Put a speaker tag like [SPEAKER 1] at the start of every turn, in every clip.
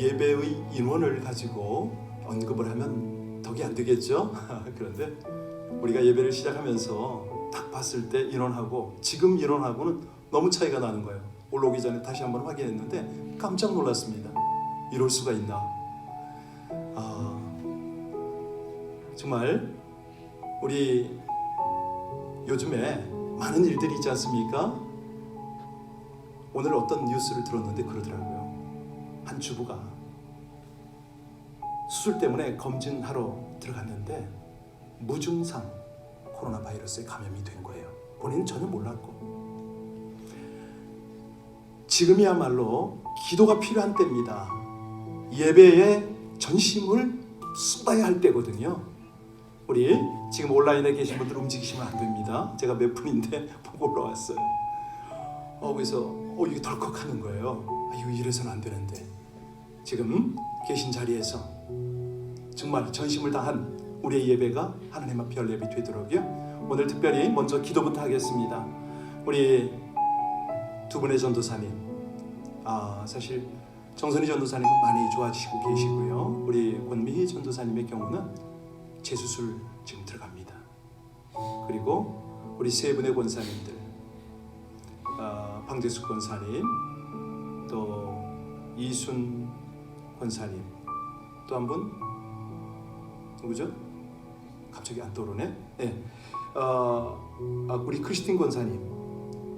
[SPEAKER 1] 예배의 인원을 가지고 언급을 하면 덕이 안 되겠죠? 그런데 우리가 예배를 시작하면서 딱 봤을 때 인원하고 지금 인원하고는 너무 차이가 나는 거예요. 올라오기 전에 다시 한번 확인했는데 깜짝 놀랐습니다. 이럴 수가 있나? 정말 우리 요즘에 많은 일들이 있지 않습니까? 오늘 어떤 뉴스를 들었는데 그러더라고요. 한 주부가 수술 때문에 검진하러 들어갔는데 무증상 코로나 바이러스에 감염이 된 거예요. 본인은 전혀 몰랐고. 지금이야말로 기도가 필요한 때입니다. 예배에 전심을 쏟아야 할 때거든요. 우리 지금 온라인에 계신 분들 움직이시면 안 됩니다. 제가 몇 분인데 보고 올라왔어요. 그래서 이게 덜컥하는 거예요. 이거 이래서는 안 되는데 지금 계신 자리에서 정말 전심을 다한 우리의 예배가 하나님 앞에 열 예배 되도록요. 오늘 특별히 먼저 기도부터 하겠습니다. 우리 두 분의 전도사님, 사실 정선희 전도사님은 많이 좋아지시고 계시고요. 우리 권미희 전도사님의 경우는 재수술 지금 들어갑니다. 그리고 우리 세 분의 권사님들, 방재숙 권사님, 또 이순 권사님, 또 한 분 누구죠? 갑자기 안 떠오르네. 네. 우리 크리스틴 권사님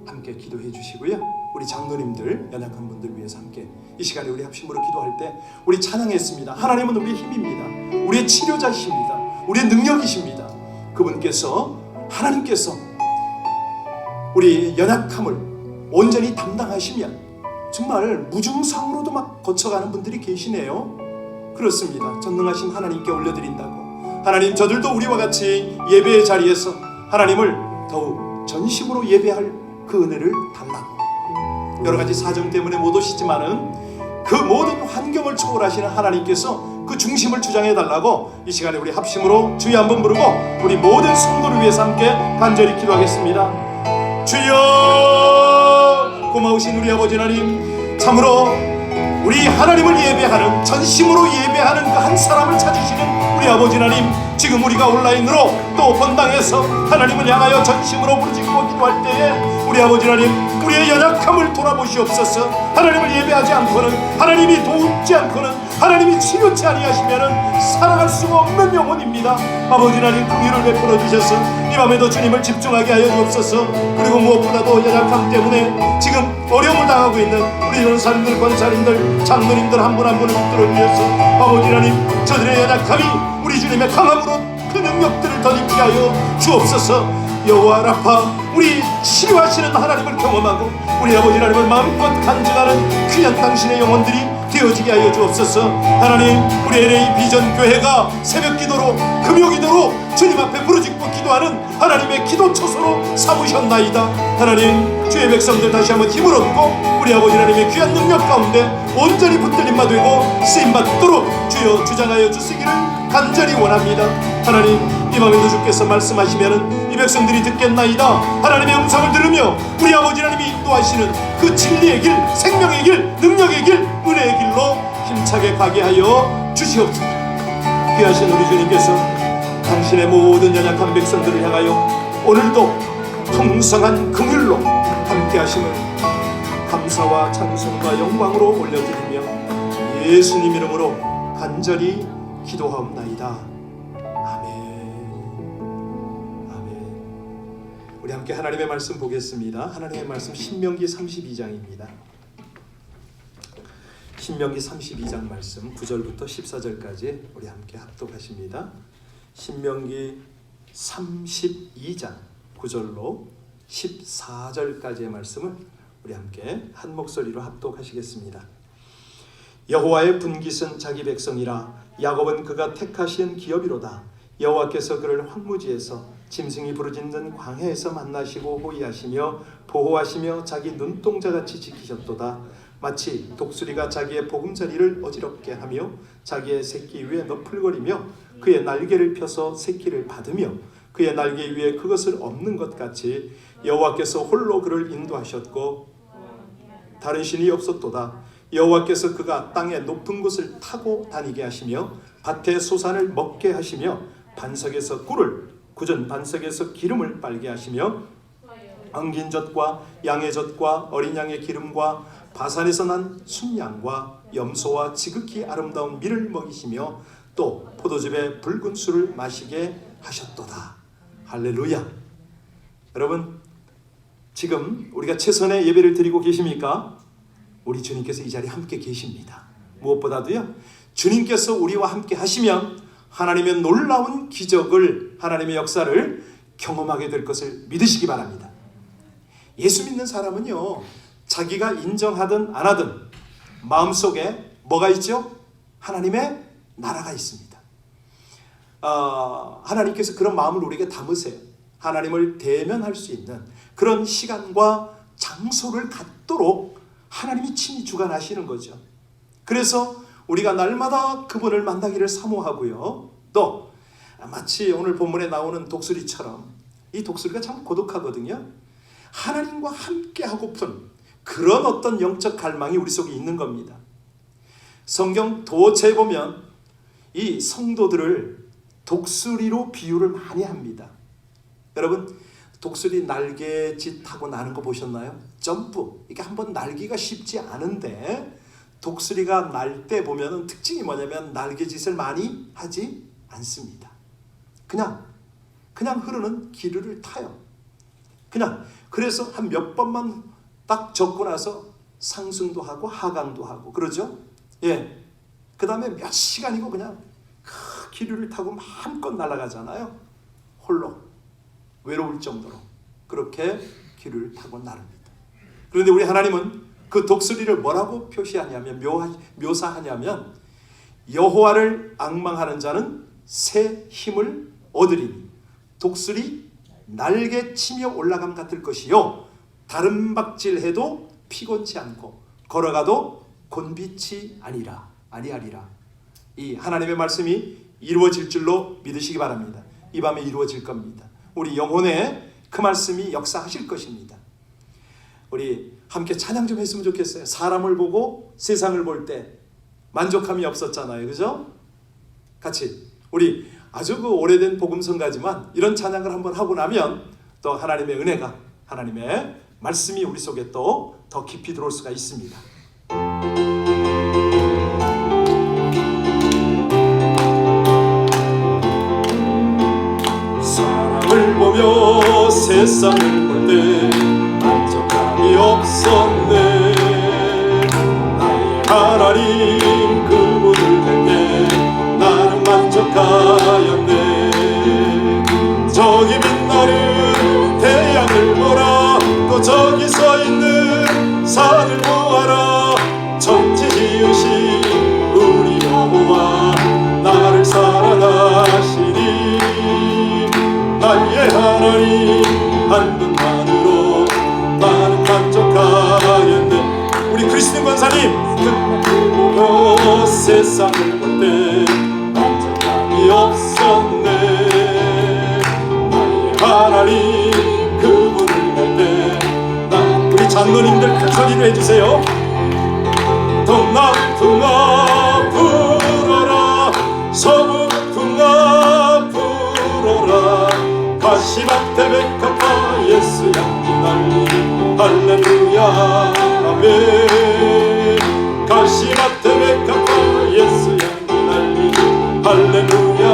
[SPEAKER 1] 함께 기도해 주시고요. 우리 장로님들, 연약한 분들 위해서 함께 이 시간에 우리 합심으로 기도할 때 우리 찬양했습니다. 하나님은 우리의 힘입니다. 우리의 치료자이십니다. 우리의 능력이십니다. 그분께서, 하나님께서 우리 연약함을 온전히 담당하시면 정말 무증상으로도 막 거쳐가는 분들이 계시네요. 그렇습니다. 전능하신 하나님께 올려드린다고. 하나님, 저들도 우리와 같이 예배의 자리에서 하나님을 더욱 전심으로 예배할 그 은혜를 달라고. 여러 가지 사정 때문에 못 오시지만은 그 모든 환경을 초월하시는 하나님께서 그 중심을 주장해 달라고 이 시간에 우리 합심으로 주여 한번 부르고 우리 모든 성도를 위해서 함께 간절히 기도하겠습니다. 주여, 고마우신 우리 아버지 하나님, 참으로 우리 하나님을 예배하는, 전심으로 예배하는 그 한 사람을 찾으시는 우리 아버지 하나님, 지금 우리가 온라인으로 또 본당에서 하나님을 향하여 전심으로 부르짖고 기도할 때에 우리 아버지 하나님, 우리의 연약함을 돌아보시옵소서. 하나님을 예배하지 않고는, 하나님이 돕지 않고는, 하나님이 치료치 아니하시면은 살아갈 수가 없는 영혼입니다. 아버지 하나님, 긍휼을 베풀어 주셔서 이 밤에도 주님을 집중하게 하여 주옵소서. 그리고 무엇보다도 연약함 때문에 지금 어려움을 당하고 있는 우리 전사님들, 권사님들, 장로님들 한 분 한 분을 붙들어 주셔서 아버지 하나님, 저들의 연약함이 우리 주님의 강함으로 그 능력들을 덧입게 하여 주옵소서. 여호와 라파, 우리 치료하시는 하나님을 경험하고 우리 아버지 하나님을 마음껏 간증하는 귀한 당신의 영혼들이 되어지게 하여 주옵소서. 하나님, 우리 LA 비전 교회가 새벽 기도로, 금요 기도로 주님 앞에 부르짖고 기도하는 하나님의 기도 처소로 삼으셨나이다. 하나님, 주의 백성들 다시 한번 힘을 얻고 우리 아버지 하나님의 귀한 능력 가운데 온전히 붙들림만 되고 쓰임받도록 주여 주장하여 주시기를 간절히 원합니다. 하나님, 이 밤에도 주께서 말씀하시면은 이 백성들이 듣겠나이다. 하나님의 음성을 들으며 우리 아버지 하나님이 인도하시는 그 진리의 길, 생명의 길, 능력의 길, 은혜의 길로 힘차게 가게 하여 주시옵소서. 귀하신 우리 주님께서 당신의 모든 연약한 백성들을 향하여 오늘도 풍성한 긍휼로 함께 하심을 감사와 찬송과 영광으로 올려드리며 예수님 이름으로 간절히 기도하옵나이다. 우리 함께 하나님의 말씀 보겠습니다. 하나님의 말씀 신명기 32장입니다. 신명기 32장 말씀 9절부터 14절까지 우리 함께 합독하십니다. 신명기 32장 9절로 14절까지의 말씀을 우리 함께 한 목소리로 합독하시겠습니다. 여호와의 분깃은 자기 백성이라, 야곱은 그가 택하신 기업이로다. 여호와께서 그를 황무지에서 짐승이 부르짖는 광야에서 만나시고 호위하시며 보호하시며 자기 눈동자같이 지키셨도다. 마치 독수리가 자기의 보금자리를 어지럽게 하며 자기의 새끼 위에 너풀거리며 그의 날개를 펴서 새끼를 받으며 그의 날개 위에 그것을 엎는 것 같이 여호와께서 홀로 그를 인도하셨고 다른 신이 없었도다. 여호와께서 그가 땅의 높은 곳을 타고 다니게 하시며 밭의 소산을 먹게 하시며 반석에서 꿀을 굳은 반석에서 기름을 빨게 하시며 엉긴 젖과 양의 젖과 어린 양의 기름과 바산에서 난 순양과 염소와 지극히 아름다운 밀을 먹이시며 또 포도즙의 붉은 술을 마시게 하셨도다. 할렐루야. 여러분, 지금 우리가 최선의 예배를 드리고 계십니까? 우리 주님께서 이 자리에 함께 계십니다. 무엇보다도요, 주님께서 우리와 함께 하시면 하나님의 놀라운 기적을, 하나님의 역사를 경험하게 될 것을 믿으시기 바랍니다. 예수 믿는 사람은요, 자기가 인정하든 안 하든 마음속에 뭐가 있죠? 하나님의 나라가 있습니다. 하나님께서 그런 마음을 우리에게 담으세요. 하나님을 대면할 수 있는 그런 시간과 장소를 갖도록 하나님이 친히 주관하시는 거죠. 그래서 우리가 날마다 그분을 만나기를 사모하고요, 또 마치 오늘 본문에 나오는 독수리처럼, 이 독수리가 참 고독하거든요. 하나님과 함께 하고픈 그런 어떤 영적 갈망이 우리 속에 있는 겁니다. 성경 도처에 보면 이 성도들을 독수리로 비유를 많이 합니다. 여러분, 독수리 날개짓 하고 나는 거 보셨나요? 점프. 이게 한번 날기가 쉽지 않은데 독수리가 날 때 보면은 특징이 뭐냐면 날개짓을 많이 하지 않습니다. 그냥 흐르는 기류를 타요. 그래서 한 몇 번만 딱 적고 나서 상승도 하고 하강도 하고 그러죠. 예. 그 다음에 몇 시간이고 그냥 그 기류를 타고 마음껏 날아가잖아요. 홀로 외로울 정도로 그렇게 기류를 타고 나릅니다. 그런데 우리 하나님은 그 독수리를 뭐라고 표시하냐면, 묘사하냐면, 여호와를 앙망하는 자는 새 힘을 얻으리니 독수리 날개 치며 올라감 같을 것이요 다른 박질해도 피곤치 않고 걸어가도 곤비치 아니하리라. 이 하나님의 말씀이 이루어질 줄로 믿으시기 바랍니다. 이 밤에 이루어질 겁니다. 우리 영혼에 그 말씀이 역사하실 것입니다. 우리 함께 찬양 좀 했으면 좋겠어요. 사람을 보고 세상을 볼 때 만족함이 없었잖아요, 그죠? 같이 우리 아주 그 오래된 복음성가지만 이런 찬양을 한번 하고 나면 또 하나님의 은혜가, 하나님의 말씀이 우리 속에 또 더 깊이 들어올 수가 있습니다. 사람을 보며 세상을 볼 때 만족함이 없었네. 나의 하나님 그분을 볼 때 나는 만족하였네. 저기 빛나는 태양을 보라. 또 저기 서 있는 산을 보아라. 천지 지으신 우리 여호와 나를 사랑하시니 나의 하나님 한 분만으로 나는 만족하였네. 우리 크리스틴 권사님, 세상을 볼 때 만족함이 없었네. 나의 하나님 그분을 볼 때 우리 장로님들 큰 소리로 해주세요. 동남풍아 불어라. 서북풍아 불어라. 가시밭에 백합화 예수 향기 날리 할렐루야 아멘. 가시밭에 백합화 예수 향기 날리 할렐루야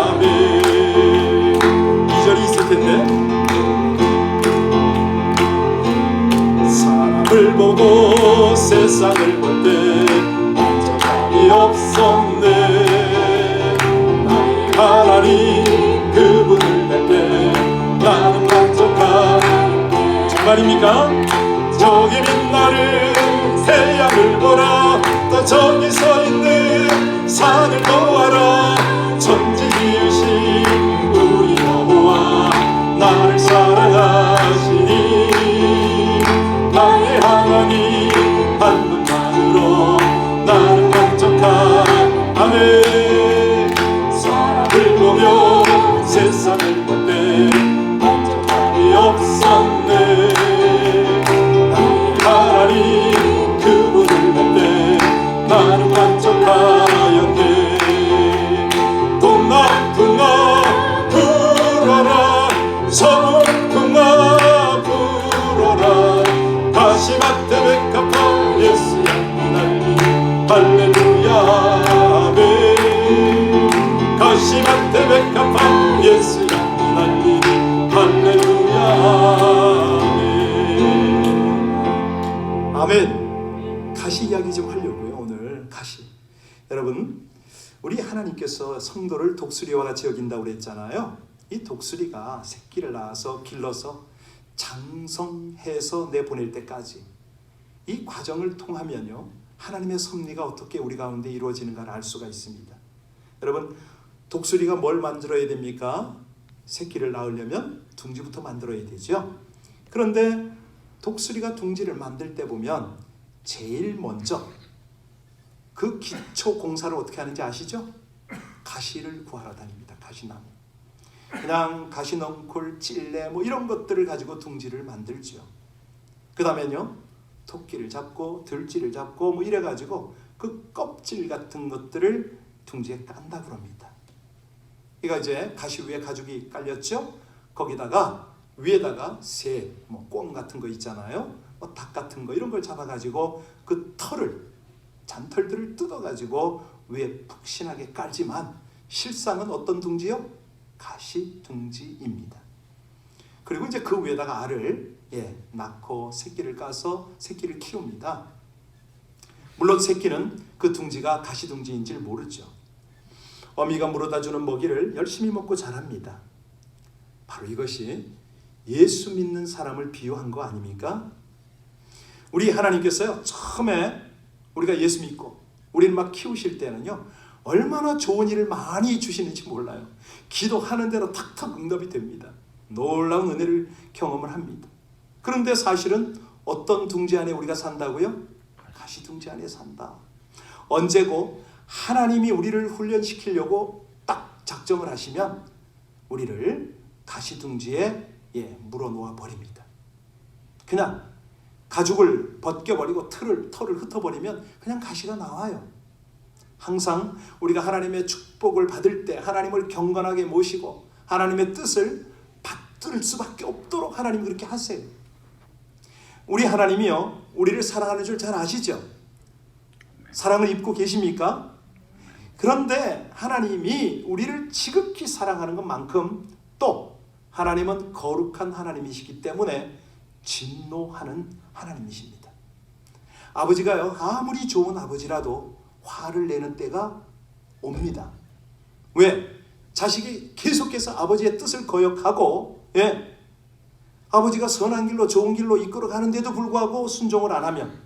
[SPEAKER 1] 아멘. 2절이 있을 텐데, 사람을 보고 세상을 볼 때 만족함이 없었네. 나의 하나님 그분을 볼 때 나는 만족하네. 정말입니까? 저기 빛나는 태양을 보라. 또 저기 서 있는 산을 보아라. 천지 지으신 우리 여호와 나를 사랑하시니 나의 하나님 한 분만으로 나는 만족한 아멘. 사람을 보며 세상을 볼 때 만족함이 없었네. 나의 하나님 그분을 볼 때 할렐루야 아멘. 가시밭에 백합한 예수 향기 날리니 할렐루야 아멘. 아멘. 가시 이야기 좀 하려고요. 오늘 가시. 여러분, 우리 하나님께서 성도를 독수리와 같이 여긴다고 그랬잖아요. 이 독수리가 새끼를 낳아서 길러서 장성해서 내보낼 때까지 이 과정을 통하면요, 하나님의 섭리가 어떻게 우리 가운데 이루어지는가를 알 수가 있습니다. 여러분, 독수리가 뭘 만들어야 됩니까? 새끼를 낳으려면 둥지부터 만들어야 되죠. 그런데 독수리가 둥지를 만들 때 보면 제일 먼저 그 기초 공사를 어떻게 하는지 아시죠? 가시를 구하러 다닙니다. 가시나무. 그냥 가시넝쿨, 찔레 뭐 이런 것들을 가지고 둥지를 만들죠. 그 다음에요, 토끼를 잡고 들쥐를 잡고 뭐 이래가지고 그 껍질 같은 것들을 둥지에 깐다 그럽니다. 이거 이제 가시 위에 가죽이 깔렸죠. 거기다가 위에다가 새, 뭐 꿩 같은 거 있잖아요. 뭐 닭 같은 거 이런 걸 잡아가지고 그 털을, 잔털들을 뜯어가지고 위에 푹신하게 깔지만 실상은 어떤 둥지요? 가시 둥지입니다. 그리고 이제 그 위에다가 알을 낳고 새끼를 까서 새끼를 키웁니다. 물론 새끼는 그 둥지가 가시 둥지인지를 모르죠. 어미가 물어다주는 먹이를 열심히 먹고 자랍니다. 바로 이것이 예수 믿는 사람을 비유한 거 아닙니까? 우리 하나님께서요, 처음에 우리가 예수 믿고 우리를 막 키우실 때는요, 얼마나 좋은 일을 많이 주시는지 몰라요. 기도하는 대로 탁탁 응답이 됩니다. 놀라운 은혜를 경험을 합니다. 그런데 사실은 어떤 둥지 안에 우리가 산다고요? 가시 둥지 안에 산다. 언제고 하나님이 우리를 훈련시키려고 딱 작정을 하시면 우리를 가시 둥지에 물어놓아 버립니다. 그냥 가죽을 벗겨버리고 털을 흩어버리면 그냥 가시가 나와요. 항상 우리가 하나님의 축복을 받을 때 하나님을 경건하게 모시고 하나님의 뜻을 받들 수밖에 없도록 하나님 그렇게 하세요. 우리 하나님이요, 우리를 사랑하는 줄 잘 아시죠? 사랑을 입고 계십니까? 그런데 하나님이 우리를 지극히 사랑하는 것만큼 또 하나님은 거룩한 하나님이시기 때문에 진노하는 하나님이십니다. 아버지가요, 아무리 좋은 아버지라도 화를 내는 때가 옵니다. 왜? 자식이 계속해서 아버지의 뜻을 거역하고 아버지가 선한 길로 좋은 길로 이끌어 가는데도 불구하고 순종을 안 하면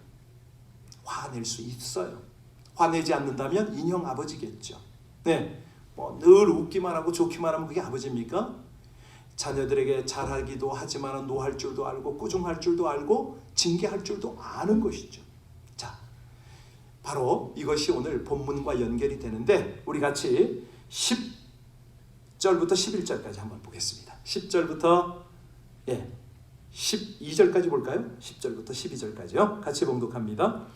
[SPEAKER 1] 화낼 수 있어요. 화내지 않는다면 인형 아버지겠죠. 뭐 늘 웃기만 하고 좋기만 하면 그게 아버지입니까? 자녀들에게 잘하기도 하지만 노할 줄도 알고 꾸중할 줄도 알고 징계할 줄도 아는 것이죠. 자, 바로 이것이 오늘 본문과 연결이 되는데 우리 같이 10절부터 11절까지 한번 보겠습니다. 10절부터 12절까지 볼까요? 10절부터 12절까지요. 같이 봉독합니다.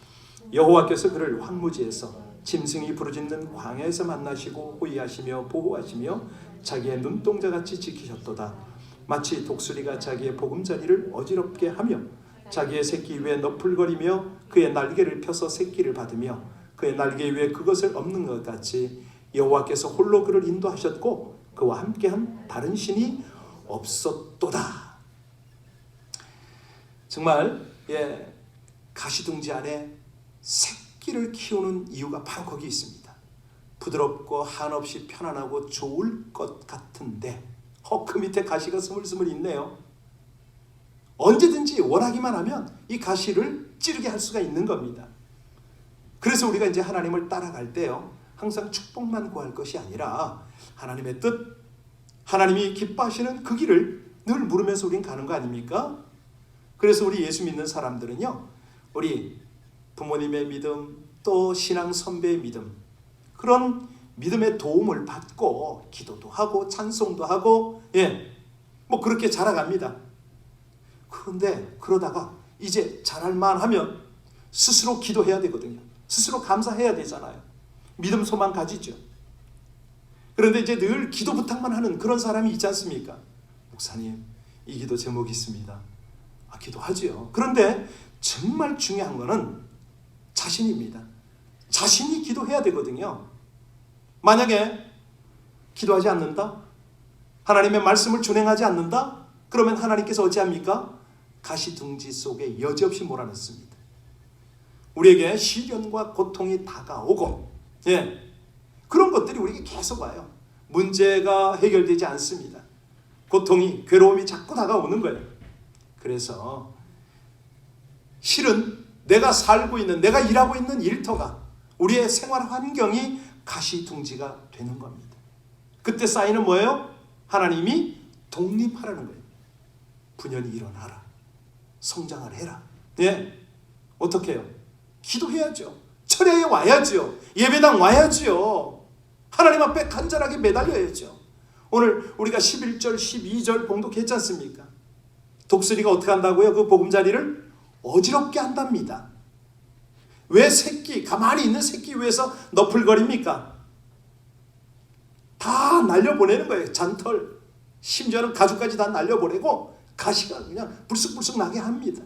[SPEAKER 1] 여호와께서 그를 황무지에서 짐승이 부르짖는 광야에서 만나시고 호위하시며 보호하시며 자기의 눈동자같이 지키셨도다. 마치 독수리가 자기의 보금자리를 어지럽게 하며 자기의 새끼 위에 너풀거리며 그의 날개를 펴서 새끼를 받으며 그의 날개 위에 그것을 엎는 것 같이 여호와께서 홀로 그를 인도하셨고 그와 함께한 다른 신이 없었도다. 정말 가시둥지 안에 새끼를 키우는 이유가 바로 거기 있습니다. 부드럽고 한없이 편안하고 좋을 것 같은데 그 밑에 가시가 스물스물 있네요. 언제든지 원하기만 하면 이 가시를 찌르게 할 수가 있는 겁니다. 그래서 우리가 이제 하나님을 따라갈 때요, 항상 축복만 구할 것이 아니라 하나님의 뜻, 하나님이 기뻐하시는 그 길을 늘 물으면서 우린 가는 거 아닙니까? 그래서 우리 예수 믿는 사람들은요, 우리 부모님의 믿음, 또 신앙 선배의 믿음, 그런 믿음의 도움을 받고 기도도 하고 찬송도 하고 뭐 그렇게 자라갑니다. 그런데 그러다가 이제 자랄 만하면 스스로 기도해야 되거든요. 스스로 감사해야 되잖아요. 믿음 소망 가지죠. 그런데 이제 늘 기도 부탁만 하는 그런 사람이 있지 않습니까? 목사님, 이 기도 제목이 있습니다. 기도하지요. 그런데 정말 중요한 거는 자신입니다. 자신이 기도해야 되거든요. 만약에 기도하지 않는다, 하나님의 말씀을 준행하지 않는다, 그러면 하나님께서 어찌합니까? 가시둥지 속에 여지없이 몰아넣습니다. 우리에게 시련과 고통이 다가오고, 그런 것들이 우리에게 계속 와요. 문제가 해결되지 않습니다. 고통이, 괴로움이 자꾸 다가오는 거예요. 그래서 실은 내가 살고 있는, 내가 일하고 있는 일터가, 우리의 생활 환경이 가시둥지가 되는 겁니다. 그때 사인은 뭐예요? 하나님이 독립하라는 거예요. 분연히 일어나라. 성장을 해라. 어떻게 해요? 기도해야죠. 철야에 와야죠. 예배당 와야죠. 하나님 앞에 간절하게 매달려야죠. 오늘 우리가 11절, 12절 봉독했지 않습니까? 독수리가 어떻게 한다고요? 그 보금자리를 어지럽게 한답니다. 왜 가만히 있는 새끼 위해서 너풀거립니까? 다 날려보내는 거예요. 잔털, 심지어는 가죽까지 다 날려보내고 가시가 그냥 불쑥불쑥 나게 합니다.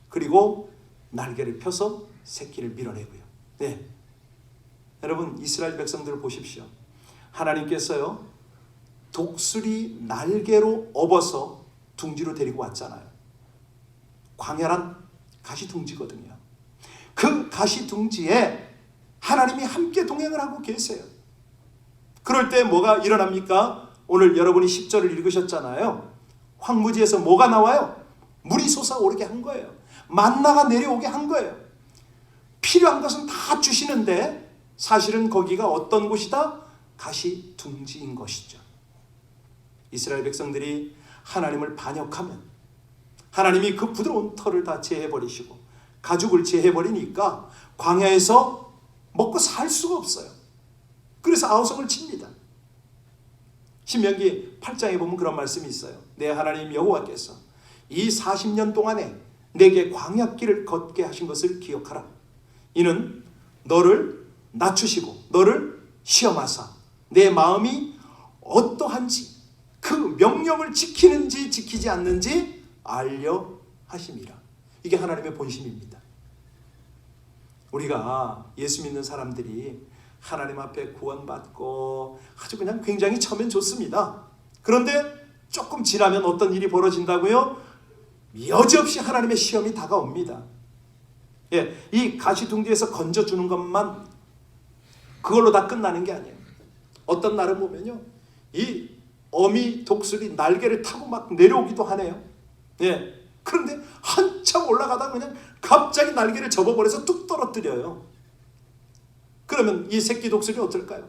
[SPEAKER 1] 그리고 날개를 펴서 새끼를 밀어내고요. 여러분, 이스라엘 백성들을 보십시오. 하나님께서요, 독수리 날개로 업어서 둥지로 데리고 왔잖아요. 광야란 가시둥지거든요. 그 가시둥지에 하나님이 함께 동행을 하고 계세요. 그럴 때 뭐가 일어납니까? 오늘 여러분이 10절을 읽으셨잖아요. 황무지에서 뭐가 나와요? 물이 솟아오르게 한 거예요. 만나가 내려오게 한 거예요. 필요한 것은 다 주시는데 사실은 거기가 어떤 곳이다? 가시둥지인 것이죠. 이스라엘 백성들이 하나님을 반역하면 하나님이 그 부드러운 털을 다 제해버리시고 가죽을 제해버리니까 광야에서 먹고 살 수가 없어요. 그래서 아우성을 칩니다. 신명기 8장에 보면 그런 말씀이 있어요. 내 하나님 여호와께서 이 40년 동안에 내게 광야길을 걷게 하신 것을 기억하라. 이는 너를 낮추시고 너를 시험하사 내 마음이 어떠한지 그 명령을 지키는지 지키지 않는지 알려 하심이라. 이게 하나님의 본심입니다. 우리가 예수 믿는 사람들이 하나님 앞에 구원받고 아주 그냥 굉장히 처음엔 좋습니다. 그런데 조금 지나면 어떤 일이 벌어진다고요? 여지없이 하나님의 시험이 다가옵니다. 이 가시둥지에서 건져주는 것만 그걸로 다 끝나는 게 아니에요. 어떤 날은 보면요, 이 어미 독수리 날개를 타고 막 내려오기도 하네요. 그런데 한참 올라가다가 그냥 갑자기 날개를 접어버려서 뚝 떨어뜨려요. 그러면 이 새끼 독수리 어떨까요?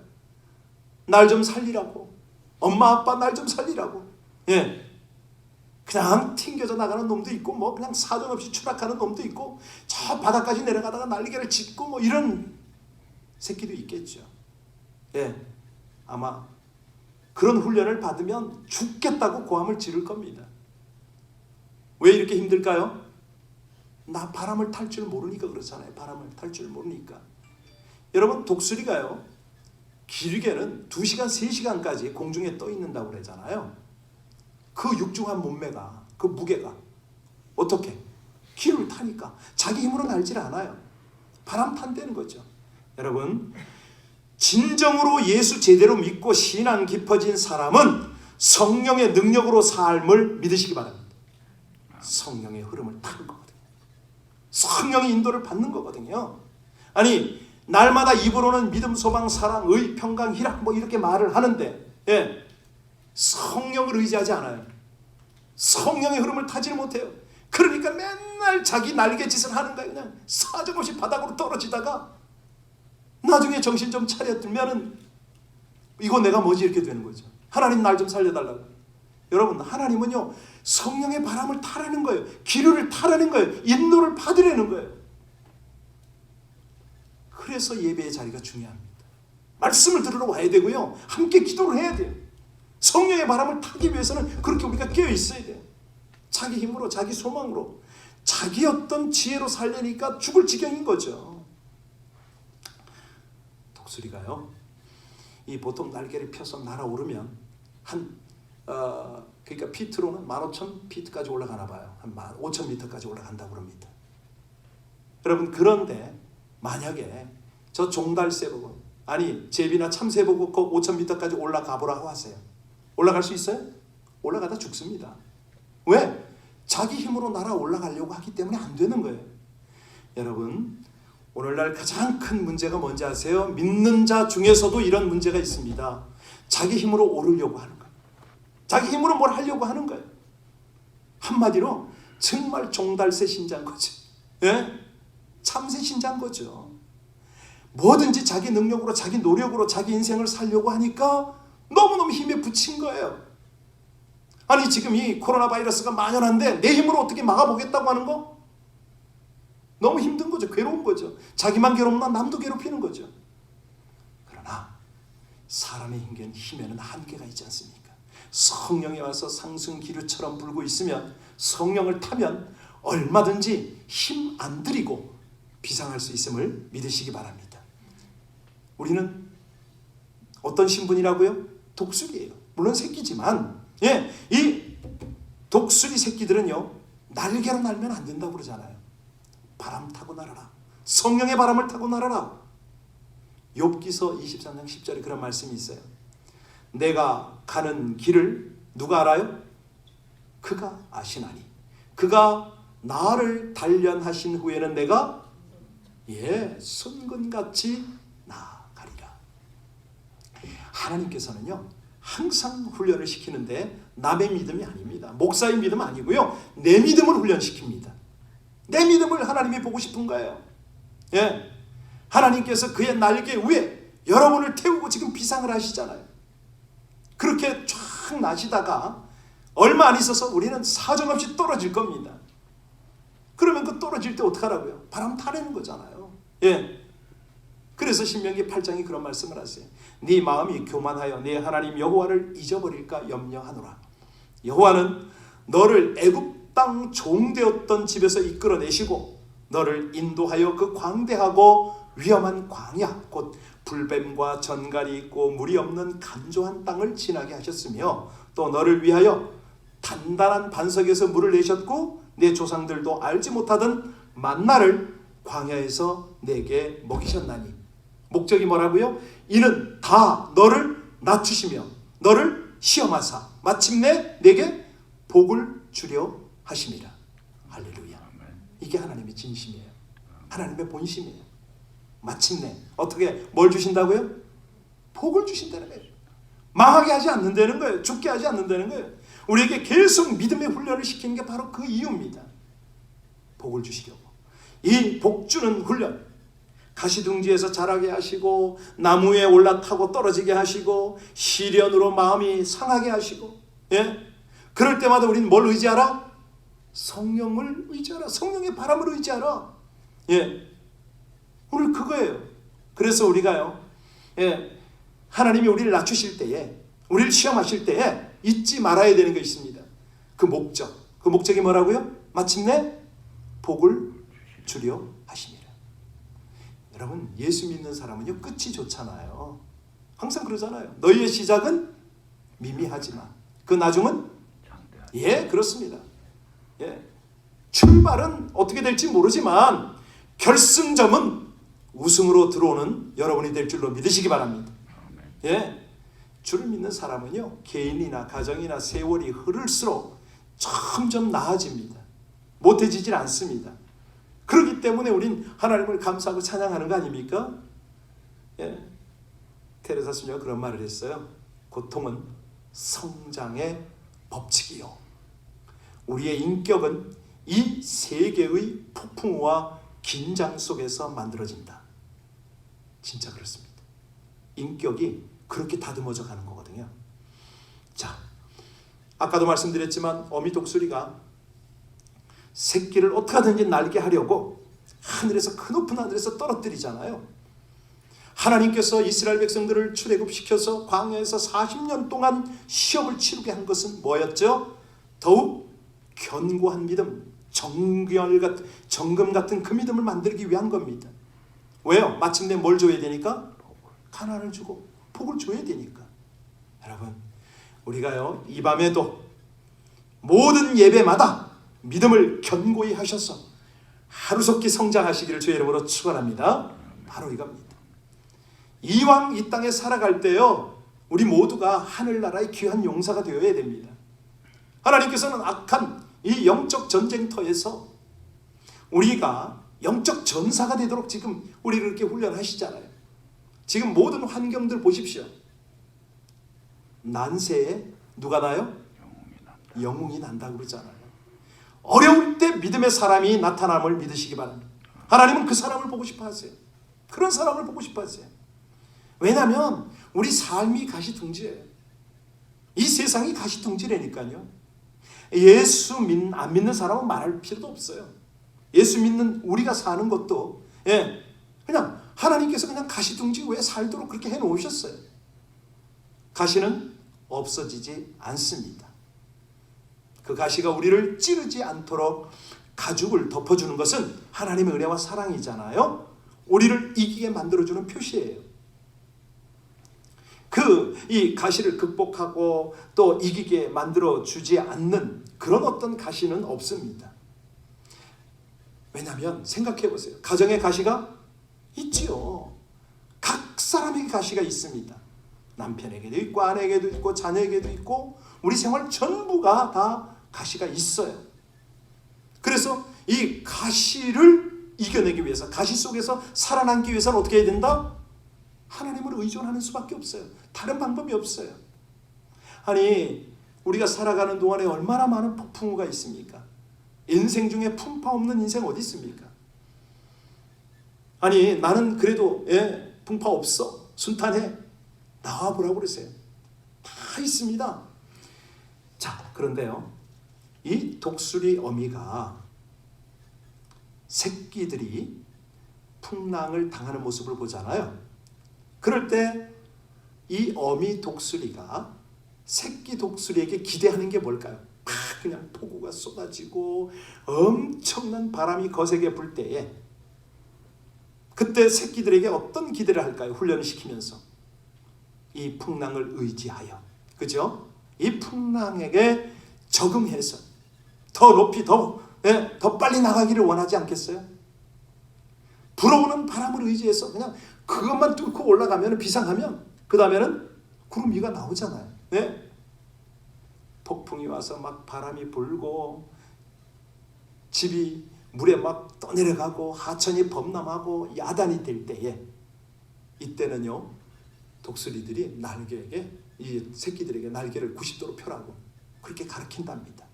[SPEAKER 1] 날 좀 살리라고, 엄마 아빠 날 좀 살리라고, 그냥 튕겨져 나가는 놈도 있고, 뭐 그냥 사정없이 추락하는 놈도 있고, 저 바닥까지 내려가다가 날개를 짚고 뭐 이런 새끼도 있겠죠. 아마 그런 훈련을 받으면 죽겠다고 고함을 지를 겁니다. 왜 이렇게 힘들까요? 나 바람을 탈 줄 모르니까 그렇잖아요. 바람을 탈 줄 모르니까. 여러분, 독수리가요, 길게는 2시간, 3시간까지 공중에 떠 있는다고 그러잖아요. 그 육중한 몸매가, 그 무게가 어떻게? 기를 타니까 자기 힘으로 날질 않아요. 바람 탄다는 거죠. 여러분, 진정으로 예수 제대로 믿고 신앙 깊어진 사람은 성령의 능력으로 삶을 믿으시기 바랍니다. 성령의 흐름을 타는 거거든요. 성령의 인도를 받는 거거든요. 아니, 날마다 입으로는 믿음, 소망, 사랑, 의, 평강, 희락 뭐 이렇게 말을 하는데 성령을 의지하지 않아요. 성령의 흐름을 타지를 못해요. 그러니까 맨날 자기 날개짓을 하는 거예요. 그냥 사정없이 바닥으로 떨어지다가 나중에 정신 좀 차려들면은 이거 내가 뭐지 이렇게 되는 거죠. 하나님 날 좀 살려달라고. 여러분, 하나님은요, 성령의 바람을 타라는 거예요. 기류를 타라는 거예요. 인도를 받으라는 거예요. 그래서 예배의 자리가 중요합니다. 말씀을 들으러 와야 되고요, 함께 기도를 해야 돼요. 성령의 바람을 타기 위해서는 그렇게 우리가 깨어 있어야 돼요. 자기 힘으로, 자기 소망으로, 자기 어떤 지혜로 살려니까 죽을 지경인 거죠. 독수리가요, 이 보통 날개를 펴서 날아오르면 그러니까 피트로는 15,000피트까지 올라가나 봐요. 한 5,000m까지 올라간다고 합니다. 여러분, 그런데 만약에 저 종달새 보고, 아니 제비나 참새 보고 그 5,000m까지 올라가 보라고 하세요. 올라갈 수 있어요? 올라가다 죽습니다. 왜? 자기 힘으로 날아 올라가려고 하기 때문에 안 되는 거예요. 여러분, 오늘날 가장 큰 문제가 뭔지 아세요? 믿는 자 중에서도 이런 문제가 있습니다. 자기 힘으로 오르려고 하는 거예요. 자기 힘으로 뭘 하려고 하는 거예요. 한마디로 정말 종달새 신자인 거죠. 예? 참새 신자인 거죠. 뭐든지 자기 능력으로, 자기 노력으로 자기 인생을 살려고 하니까 너무너무 힘에 부친 거예요. 아니 지금 이 코로나 바이러스가 만연한데 내 힘으로 어떻게 막아보겠다고 하는 거? 너무 힘든 거죠. 괴로운 거죠. 자기만 괴롭나 남도 괴롭히는 거죠. 그러나 사람의 힘에는 한계가 있지 않습니까? 성령이 와서 상승 기류처럼 불고 있으면, 성령을 타면 얼마든지 힘 안 들이고 비상할 수 있음을 믿으시기 바랍니다. 우리는 어떤 신분이라고요? 독수리예요. 물론 새끼지만, 이 독수리 새끼들은요, 날개로 날면 안 된다고 그러잖아요. 바람 타고 날아라. 성령의 바람을 타고 날아라. 욥기서 23장 10절에 그런 말씀이 있어요. 내가 가는 길을 누가 알아요? 그가 아시나니 그가 나를 단련하신 후에는 내가 순근같이 나아가리라. 하나님께서는요 항상 훈련을 시키는데 남의 믿음이 아닙니다. 목사의 믿음 아니고요, 내 믿음을 훈련시킵니다. 내 믿음을 하나님이 보고 싶은 거예요. 하나님께서 그의 날개 위에 여러분을 태우고 지금 비상을 하시잖아요. 그렇게 쫙 나시다가 얼마 안 있어서 우리는 사정없이 떨어질 겁니다. 그러면 그 떨어질 때 어떡하라고요? 바람 타내는 거잖아요. 그래서 신명기 8장이 그런 말씀을 하세요. 네 마음이 교만하여 네 하나님 여호와를 잊어버릴까 염려하노라. 여호와는 너를 애굽 땅 종되었던 집에서 이끌어내시고 너를 인도하여 그 광대하고 위험한 광야, 곧 불뱀과 전갈이 있고 물이 없는 간조한 땅을 지나게 하셨으며, 또 너를 위하여 단단한 반석에서 물을 내셨고 내 조상들도 알지 못하던 만나를 광야에서 내게 먹이셨나니. 목적이 뭐라고요? 이는 다 너를 낮추시며 너를 시험하사 마침내 내게 복을 주려 하심이라. 할렐루야. 이게 하나님의 진심이에요. 하나님의 본심이에요. 마침내 어떻게 뭘 주신다고요? 복을 주신다는 거예요. 망하게 하지 않는다는 거예요. 죽게 하지 않는다는 거예요. 우리에게 계속 믿음의 훈련을 시키는 게 바로 그 이유입니다. 복을 주시려고. 이 복 주는 훈련, 가시둥지에서 자라게 하시고 나무에 올라타고 떨어지게 하시고 시련으로 마음이 상하게 하시고, 그럴 때마다 우리는 뭘 의지하라? 성령을 의지하라. 성령의 바람을 의지하라. 오늘 그거예요. 그래서 우리가요, 하나님이 우리를 낮추실 때에, 우리를 시험하실 때에 잊지 말아야 되는 게 있습니다. 그 목적. 그 목적이 뭐라고요? 마침내 복을 주려 하심이라. 여러분, 예수 믿는 사람은요 끝이 좋잖아요. 항상 그러잖아요. 너희의 시작은 미미하지만 그 나중은 그렇습니다. 출발은 어떻게 될지 모르지만 결승점은 우승으로 들어오는 여러분이 될 줄로 믿으시기 바랍니다. 주를 믿는 사람은요 개인이나 가정이나 세월이 흐를수록 점점 나아집니다. 못해지질 않습니다. 그렇기 때문에 우린 하나님을 감사하고 찬양하는 거 아닙니까? 테레사 수녀가 그런 말을 했어요. 고통은 성장의 법칙이요, 우리의 인격은 이 세계의 폭풍우와 긴장 속에서 만들어진다. 진짜 그렇습니다. 인격이 그렇게 다듬어져 가는 거거든요. 자, 아까도 말씀드렸지만 어미 독수리가 새끼를 어떻게 하든지 날게 하려고 하늘에서, 그 높은 하늘에서 떨어뜨리잖아요. 하나님께서 이스라엘 백성들을 출애굽시켜서 광야에서 40년 동안 시험을 치르게 한 것은 뭐였죠? 더욱 견고한 믿음, 정금 같은 그 믿음을 만들기 위한 겁니다. 왜요? 마침내 뭘 줘야 되니까? 가난을 주고 복을 줘야 되니까. 여러분, 우리가요 이 밤에도 모든 예배마다 믿음을 견고히 하셔서 하루속히 성장하시기를 주의 이름으로 축원합니다. 바로 이겁니다. 이왕 이 땅에 살아갈 때요, 우리 모두가 하늘나라의 귀한 용사가 되어야 됩니다. 하나님께서는 악한 이 영적 전쟁터에서 우리가 영적 전사가 되도록 지금 우리를 이렇게 훈련하시잖아요. 지금 모든 환경들 보십시오. 난세에 누가 나요? 영웅이 난다고 그러잖아요. 어려울 때 믿음의 사람이 나타남을 믿으시기 바랍니다. 하나님은 그 사람을 보고 싶어 하세요. 그런 사람을 보고 싶어 하세요. 왜냐하면 우리 삶이 가시둥지예요. 이 세상이 가시둥지라니까요. 예수 안 믿는 사람은 말할 필요도 없어요. 예수 믿는 우리가 사는 것도 그냥 하나님께서 그냥 가시둥지 위에 살도록 그렇게 해놓으셨어요. 가시는 없어지지 않습니다. 그 가시가 우리를 찌르지 않도록 가죽을 덮어주는 것은 하나님의 은혜와 사랑이잖아요. 우리를 이기게 만들어주는 표시예요. 이 가시를 극복하고 또 이기게 만들어주지 않는 그런 어떤 가시는 없습니다. 왜냐하면 생각해 보세요. 가정의 가시가 있지요. 각 사람에게 가시가 있습니다. 남편에게도 있고 아내에게도 있고 자녀에게도 있고 우리 생활 전부가 다 가시가 있어요. 그래서 이 가시를 이겨내기 위해서, 가시 속에서 살아남기 위해서는 어떻게 해야 된다? 하나님을 의존하는 수밖에 없어요. 다른 방법이 없어요. 아니, 우리가 살아가는 동안에 얼마나 많은 폭풍우가 있습니까? 인생 중에 풍파 없는 인생 어디 있습니까? 아니, 나는 그래도 풍파 없어, 순탄해, 나와보라고 그러세요. 다 있습니다. 자, 그런데요, 이 독수리 어미가 새끼들이 풍랑을 당하는 모습을 보잖아요. 그럴 때 이 어미 독수리가 새끼 독수리에게 기대하는 게 뭘까요? 그냥 폭우가 쏟아지고 엄청난 바람이 거세게 불 때에 그때 새끼들에게 어떤 기대를 할까요? 훈련을 시키면서 이 풍랑을 의지하여, 그죠? 이 풍랑에게 적응해서 더 높이 더 빨리 나가기를 원하지 않겠어요? 불어오는 바람을 의지해서 그냥 그것만 뚫고 올라가면, 비상하면 그 다음에는 구름 위가 나오잖아요. 폭풍이 와서 막 바람이 불고 집이 물에 막 떠내려가고 하천이 범람하고 야단이 될 때에, 이때는요, 독수리들이 날개에게, 이 새끼들에게 날개를 90도로 펴라고 그렇게 가르친답니다.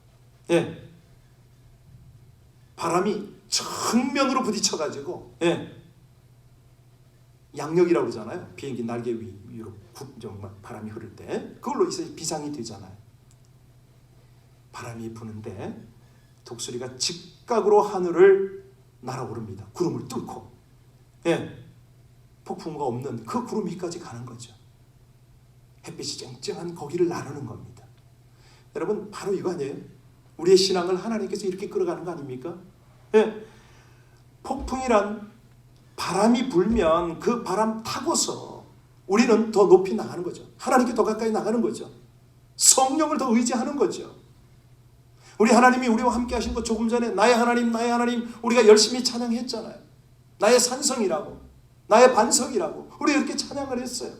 [SPEAKER 1] 바람이 정면으로 부딪혀가지고 양력이라고 그러잖아요. 비행기 날개 위로 정말 바람이 흐를 때 그걸로 이제 비상이 되잖아요. 바람이 부는데 독수리가 직각으로 하늘을 날아오릅니다. 구름을 뚫고 폭풍우가 없는 그 구름 위까지 가는 거죠. 햇빛이 쨍쨍한 거기를 나르는 겁니다. 여러분, 바로 이거 아니에요? 우리의 신앙을 하나님께서 이렇게 끌어가는 거 아닙니까? 폭풍이란 바람이 불면 그 바람 타고서 우리는 더 높이 나가는 거죠. 하나님께 더 가까이 나가는 거죠. 성령을 더 의지하는 거죠. 우리 하나님이 우리와 함께 하신 것, 조금 전에 나의 하나님, 나의 하나님 우리가 열심히 찬양했잖아요. 나의 산성이라고, 나의 반석이라고 우리가 이렇게 찬양을 했어요.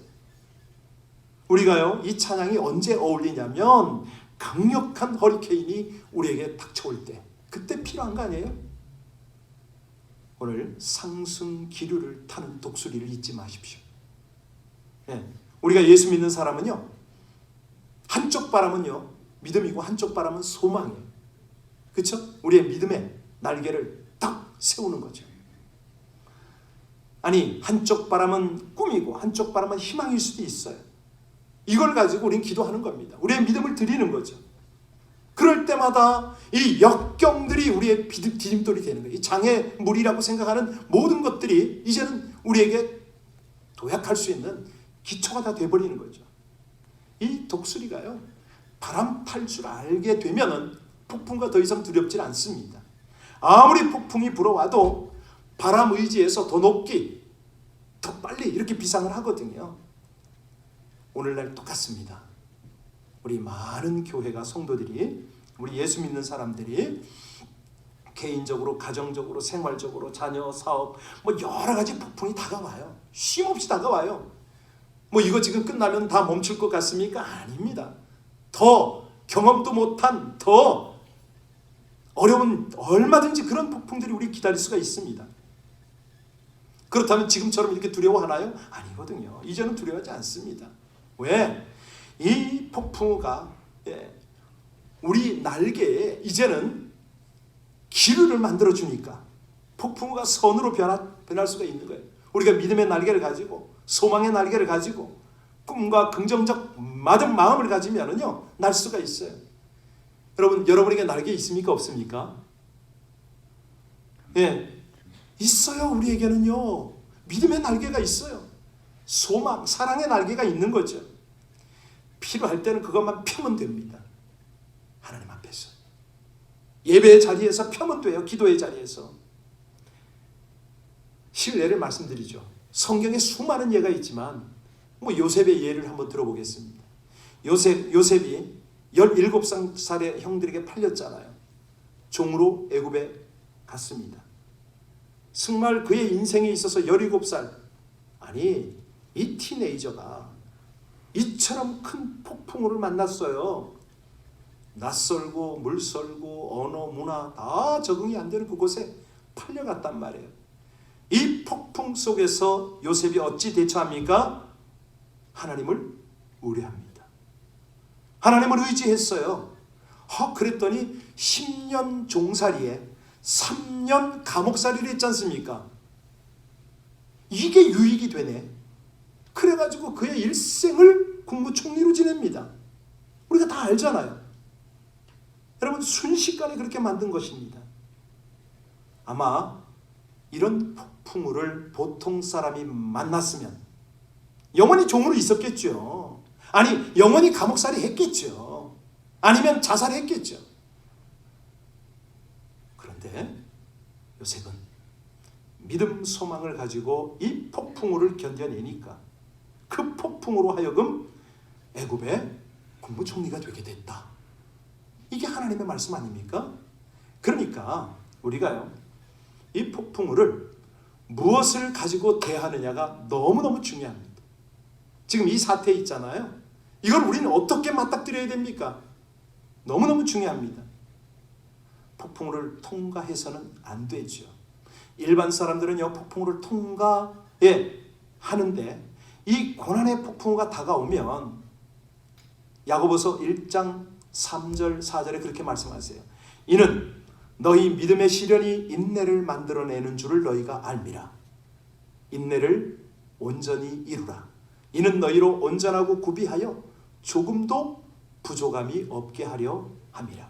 [SPEAKER 1] 우리가요, 이 찬양이 언제 어울리냐면 강력한 허리케인이 우리에게 닥쳐올 때, 그때 필요한 거 아니에요? 오늘 상승 기류를 타는 독수리를 잊지 마십시오. 우리가 예수 믿는 사람은요, 한쪽 바람은요 믿음이고 한쪽 바람은 소망이에요. 그렇죠? 우리의 믿음의 날개를 딱 세우는 거죠. 아니, 한쪽 바람은 꿈이고 한쪽 바람은 희망일 수도 있어요. 이걸 가지고 우리는 기도하는 겁니다. 우리의 믿음을 드리는 거죠. 그럴 때마다 이 역경들이 우리의 디딤돌이 되는 거예요. 이 장애물이라고 생각하는 모든 것들이 이제는 우리에게 도약할 수 있는 기초가 다 돼버리는 거죠. 이 독수리가요, 바람 탈 줄 알게 되면은 폭풍과 더 이상 두렵지 않습니다. 아무리 폭풍이 불어와도 바람 의지에서 더 높기, 더 빨리 이렇게 비상을 하거든요. 오늘날 똑같습니다. 우리 많은 교회가, 성도들이, 우리 예수 믿는 사람들이 개인적으로, 가정적으로, 생활적으로, 자녀, 사업, 뭐 여러 가지 폭풍이 다가와요. 쉼없이 다가와요. 뭐 이거 지금 끝나면 다 멈출 것 같습니까? 아닙니다. 더 경험도 못한 더 어려운 얼마든지 그런 폭풍들이 우리 기다릴 수가 있습니다. 그렇다면 지금처럼 이렇게 두려워하나요? 아니거든요. 이제는 두려워하지 않습니다. 왜? 이 폭풍우가 우리 날개에 이제는 기류를 만들어 주니까 폭풍우가 선으로 변할 수가 있는 거예요. 우리가 믿음의 날개를 가지고 소망의 날개를 가지고 꿈과 긍정적 마음을 가지면은요 날 수가 있어요. 여러분에게 날개 있습니까? 없습니까? 예, 있어요. 우리에게는요 믿음의 날개가 있어요. 소망, 사랑의 날개가 있는 거죠. 필요할 때는 그것만 펴면 됩니다. 하나님 앞에서 예배의 자리에서 펴면 돼요. 기도의 자리에서. 실례를 말씀드리죠. 성경에 수많은 예가 있지만 뭐 요셉의 예를 한번 들어보겠습니다. 요셉이 17살의 형들에게 팔렸잖아요. 종으로 애굽에 갔습니다. 정말 그의 인생에 있어서 17살, 아니 이 티네이저가 이처럼 큰 폭풍우를 만났어요. 낯설고 물설고 언어 문화 다 적응이 안 되는 그곳에 팔려갔단 말이에요. 이 폭풍 속에서 요셉이 어찌 대처합니까? 하나님을 의뢰합니다. 하나님을 의지했어요. 그랬더니 10년 종살이에 3년 감옥살이를 했지 않습니까? 이게 유익이 되네. 그래가지고 그의 일생을 국무총리로 지냅니다. 우리가 다 알잖아요. 여러분 순식간에 그렇게 만든 것입니다. 아마 이런 폭풍우를 보통 사람이 만났으면 영원히 종으로 있었겠죠. 아니 영원히 감옥살이 했겠죠. 아니면 자살했겠죠. 그런데 요셉은 믿음 소망을 가지고 이 폭풍우를 견뎌내니까 그 폭풍으로 하여금 애굽의 국무총리가 되게 됐다. 이게 하나님의 말씀 아닙니까? 그러니까 우리가요 이 폭풍우를 무엇을 가지고 대하느냐가 너무너무 중요합니다. 지금 이 사태 있잖아요. 이걸 우리는 어떻게 맞닥뜨려야 됩니까? 너무너무 중요합니다. 폭풍우를 통과해서는 안 되죠. 일반 사람들은요 폭풍우를 하는데 이 고난의 폭풍우가 다가오면 야고보서 1장 3절 4절에 그렇게 말씀하세요. 이는 너희 믿음의 시련이 인내를 만들어내는 줄을 너희가 알미라. 인내를 온전히 이루라. 이는 너희로 온전하고 구비하여 조금도 부족함이 없게 하려 함이라.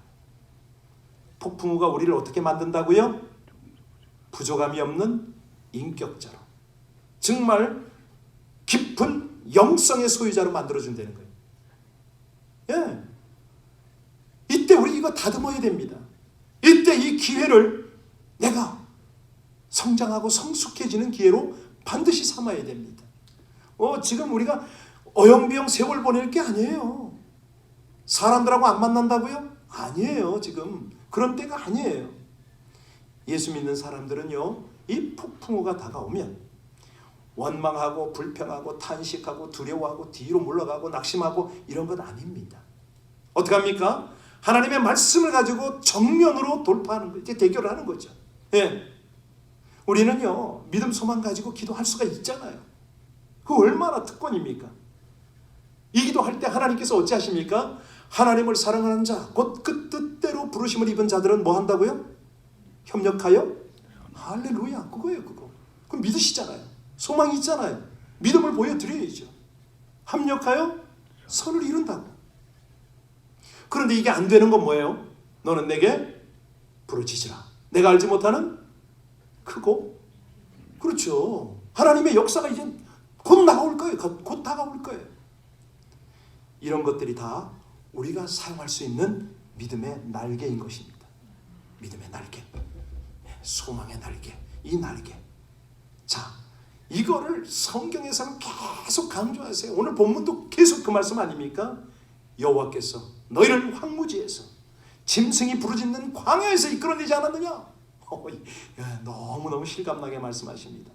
[SPEAKER 1] 폭풍우가 우리를 어떻게 만든다고요? 부족함이 없는 인격자로, 정말 깊은 영성의 소유자로 만들어준다는 거예요. 예. 이때 우리 이거 다듬어야 됩니다. 이때 이 기회를 내가 성장하고 성숙해지는 기회로 반드시 삼아야 됩니다. 지금 우리가 어영부영 세월 보낼 게 아니에요. 사람들하고 안 만난다고요? 아니에요. 지금 그런 때가 아니에요. 예수 믿는 사람들은요 이 폭풍우가 다가오면 원망하고 불평하고 탄식하고 두려워하고 뒤로 물러가고 낙심하고 이런 건 아닙니다. 어떻게 합니까? 하나님의 말씀을 가지고 정면으로 돌파하는 거죠. 대결을 하는 거죠. 예. 우리는요 믿음 소망 가지고 기도할 수가 있잖아요. 그 얼마나 특권입니까? 이 기도할 때 하나님께서 어찌하십니까? 하나님을 사랑하는 자 곧 그 뜻대로 부르심을 입은 자들은 뭐 한다고요? 협력하여? 할렐루야. 그거예요. 그거 믿으시잖아요. 소망이 있잖아요. 믿음을 보여드려야죠. 합력하여 선을 이룬다고. 그런데 이게 안 되는 건 뭐예요? 너는 내게 부르짖으라. 내가 알지 못하는 크고, 그렇죠. 하나님의 역사가 이제 곧 다가올 거예요. 곧 다가올 거예요. 이런 것들이 다 우리가 사용할 수 있는 믿음의 날개인 것입니다. 믿음의 날개, 소망의 날개, 이 날개. 자, 이거를 성경에서는 계속 강조하세요. 오늘 본문도 계속 그 말씀 아닙니까? 여호와께서 너희를 황무지에서 짐승이 부르짖는 광야에서 이끌어내지 않았느냐? 너무너무 실감나게 말씀하십니다.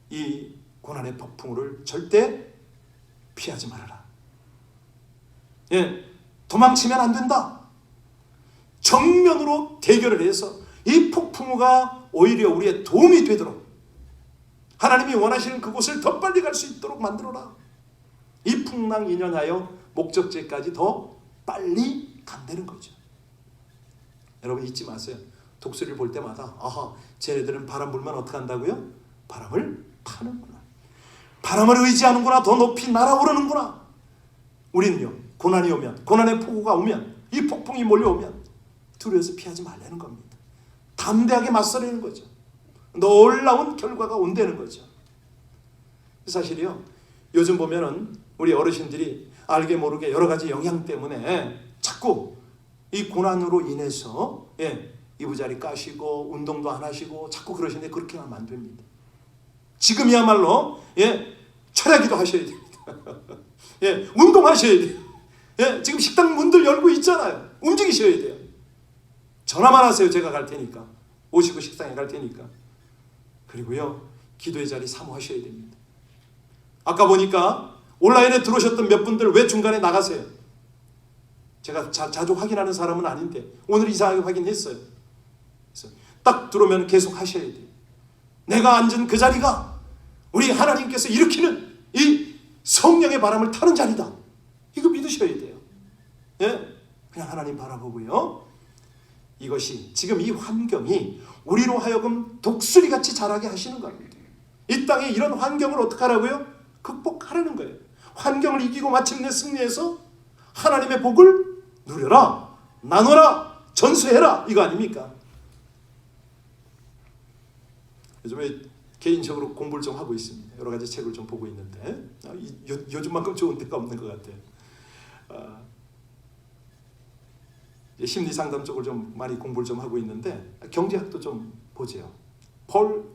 [SPEAKER 1] 이 고난의 폭풍우를 절대 피하지 말아라. 예, 도망치면 안 된다. 정면으로 대결을 해서 이 폭풍우가 오히려 우리의 도움이 되도록, 하나님이 원하시는 그곳을 더 빨리 갈 수 있도록 만들어라. 이 풍랑 인연하여 목적지까지 더 빨리 간다는 거죠. 여러분 잊지 마세요. 독수리를 볼 때마다 아하, 쟤네들은 바람 불면 어떻게 한다고요? 바람을 타는구나. 바람을 의지하는구나. 더 높이 날아오르는구나. 우리는요, 고난이 오면, 고난의 폭우가 오면, 이 폭풍이 몰려오면 두려워서 피하지 말라는 겁니다. 담대하게 맞서려는 거죠. 놀라운 결과가 온다는 거죠. 사실이요, 요즘 보면은 우리 어르신들이 알게 모르게 여러 가지 영향 때문에 자꾸 이 고난으로 인해서 이부자리 까시고 운동도 안 하시고 자꾸 그러시는데, 그렇게 하면 안 됩니다. 지금이야말로 철야기도 하셔야 됩니다. 운동하셔야 돼요. 지금 식당 문들 열고 있잖아요. 움직이셔야 돼요. 전화만 하세요. 제가 갈 테니까. 오시고 식당에 갈 테니까. 그리고요, 기도의 자리 사모하셔야 됩니다. 아까 보니까 온라인에 들어오셨던 몇 분들 왜 중간에 나가세요? 제가 자주 확인하는 사람은 아닌데 오늘 이상하게 확인했어요. 그래서 딱 들어오면 계속 하셔야 돼요. 내가 앉은 그 자리가 우리 하나님께서 일으키는 이 성령의 바람을 타는 자리다. 이거 믿으셔야 돼요. 그냥 하나님 바라보고요. 이것이, 지금 이 환경이 우리로 하여금 독수리같이 자라게 하시는 겁니다. 이 땅에 이런 환경을 어떻게 하라고요? 극복하라는 거예요. 환경을 이기고 마침내 승리해서 하나님의 복을 누려라, 나눠라, 전수해라, 이거 아닙니까? 요즘에 개인적으로 공부를 좀 하고 있습니다. 여러 가지 책을 좀 보고 있는데 요즘만큼 좋은 데가 없는 것 같아요. 심리상담 쪽을 좀 많이 공부를 좀 하고 있는데 경제학도 좀 보세요. 폴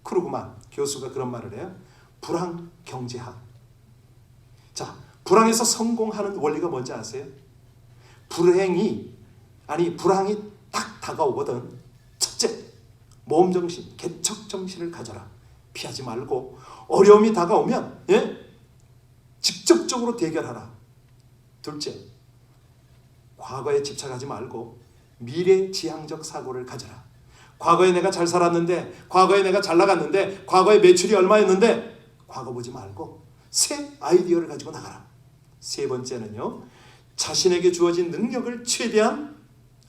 [SPEAKER 1] 크루그만 교수가 그런 말을 해요. 불황 경제학. 자, 불황에서 성공하는 원리가 뭔지 아세요? 불황이 딱 다가오거든. 첫째, 모험정신, 개척정신을 가져라. 피하지 말고 어려움이 다가오면 직접적으로 대결하라. 둘째, 과거에 집착하지 말고 미래지향적 사고를 가져라. 과거에 내가 잘 살았는데, 과거에 내가 잘 나갔는데, 과거에 매출이 얼마였는데, 과거 보지 말고 새 아이디어를 가지고 나가라. 세 번째는요, 자신에게 주어진 능력을 최대한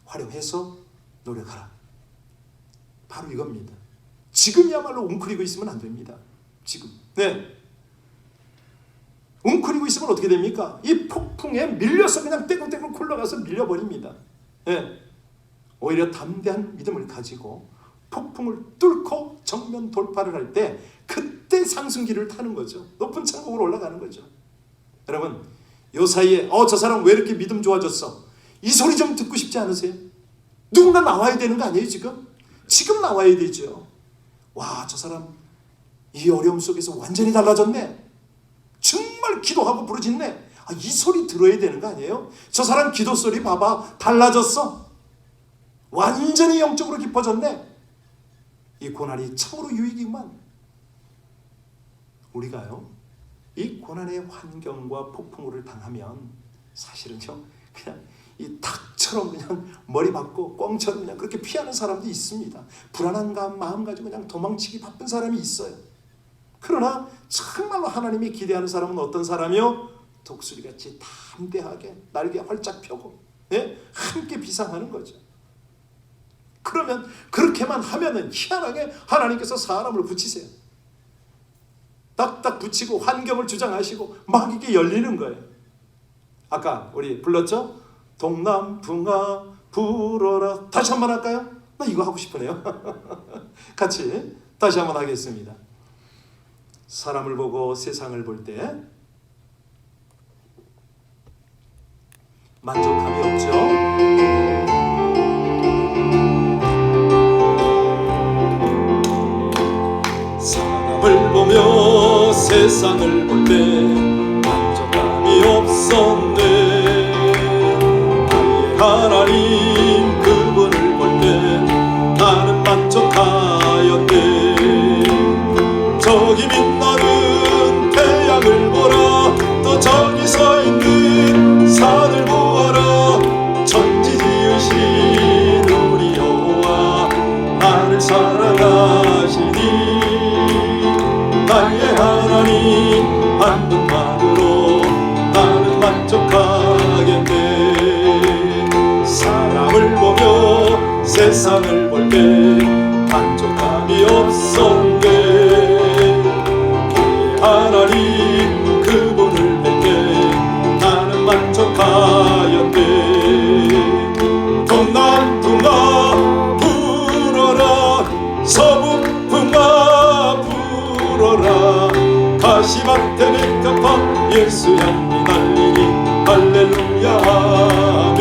[SPEAKER 1] 활용해서 노력하라. 바로 이겁니다. 지금이야말로 웅크리고 있으면 안 됩니다. 지금. 웅크리고 있으면 어떻게 됩니까? 이 폭풍에 밀려서 그냥 떼굴떼굴 굴러가서 밀려버립니다. 오히려 담대한 믿음을 가지고 폭풍을 뚫고 정면 돌파를 할 때 그때 상승기를 타는 거죠. 높은 천국으로 올라가는 거죠. 여러분, 요 사이에 저 사람 왜 이렇게 믿음 좋아졌어? 이 소리 좀 듣고 싶지 않으세요? 누군가 나와야 되는 거 아니에요? 지금 나와야 되죠. 와, 저 사람 이 어려움 속에서 완전히 달라졌네. 정말 기도하고 부르짖네. 이 소리 들어야 되는 거 아니에요? 저 사람 기도 소리 봐봐, 달라졌어. 완전히 영적으로 깊어졌네. 이 고난이 참으로 유익이구만. 우리가요, 이 고난의 환경과 폭풍우를 당하면 사실은요, 그냥 이 닭처럼 그냥 머리 박고 꿩처럼 그냥 그렇게 피하는 사람도 있습니다. 불안한 마음 가지고 그냥 도망치기 바쁜 사람이 있어요. 그러나 정말로 하나님이 기대하는 사람은 어떤 사람이요? 독수리같이 담대하게 날개 활짝 펴고 함께 비상하는 거죠. 그러면 그렇게만 하면은 희한하게 하나님께서 사람을 붙이세요. 딱딱 붙이고 환경을 주장하시고 막 이게 열리는 거예요. 아까 우리 불렀죠? 동남풍아 불어라. 다시 한번 할까요? 나 이거 하고 싶으네요. 같이 다시 한번 하겠습니다. 사람을 보고 세상을 볼 때 만족함이 없죠. 사람을 보며 세상을 볼 때 만족함이 없었네. 나의 하나님 그분을 볼 때 나는 만족하였네. 저기 빛나는 하나님 한 분만으로 나는 만족하겠네. 사람을 보며 세상을 볼 때 만족감이 없었네. 하나님 그분을 뵐 때 나는 만족하였네. 동남풍아 불어라, 서북풍아 불어라, 가시밭에 백합화 예수 향기 날리니 할렐루야 아멘.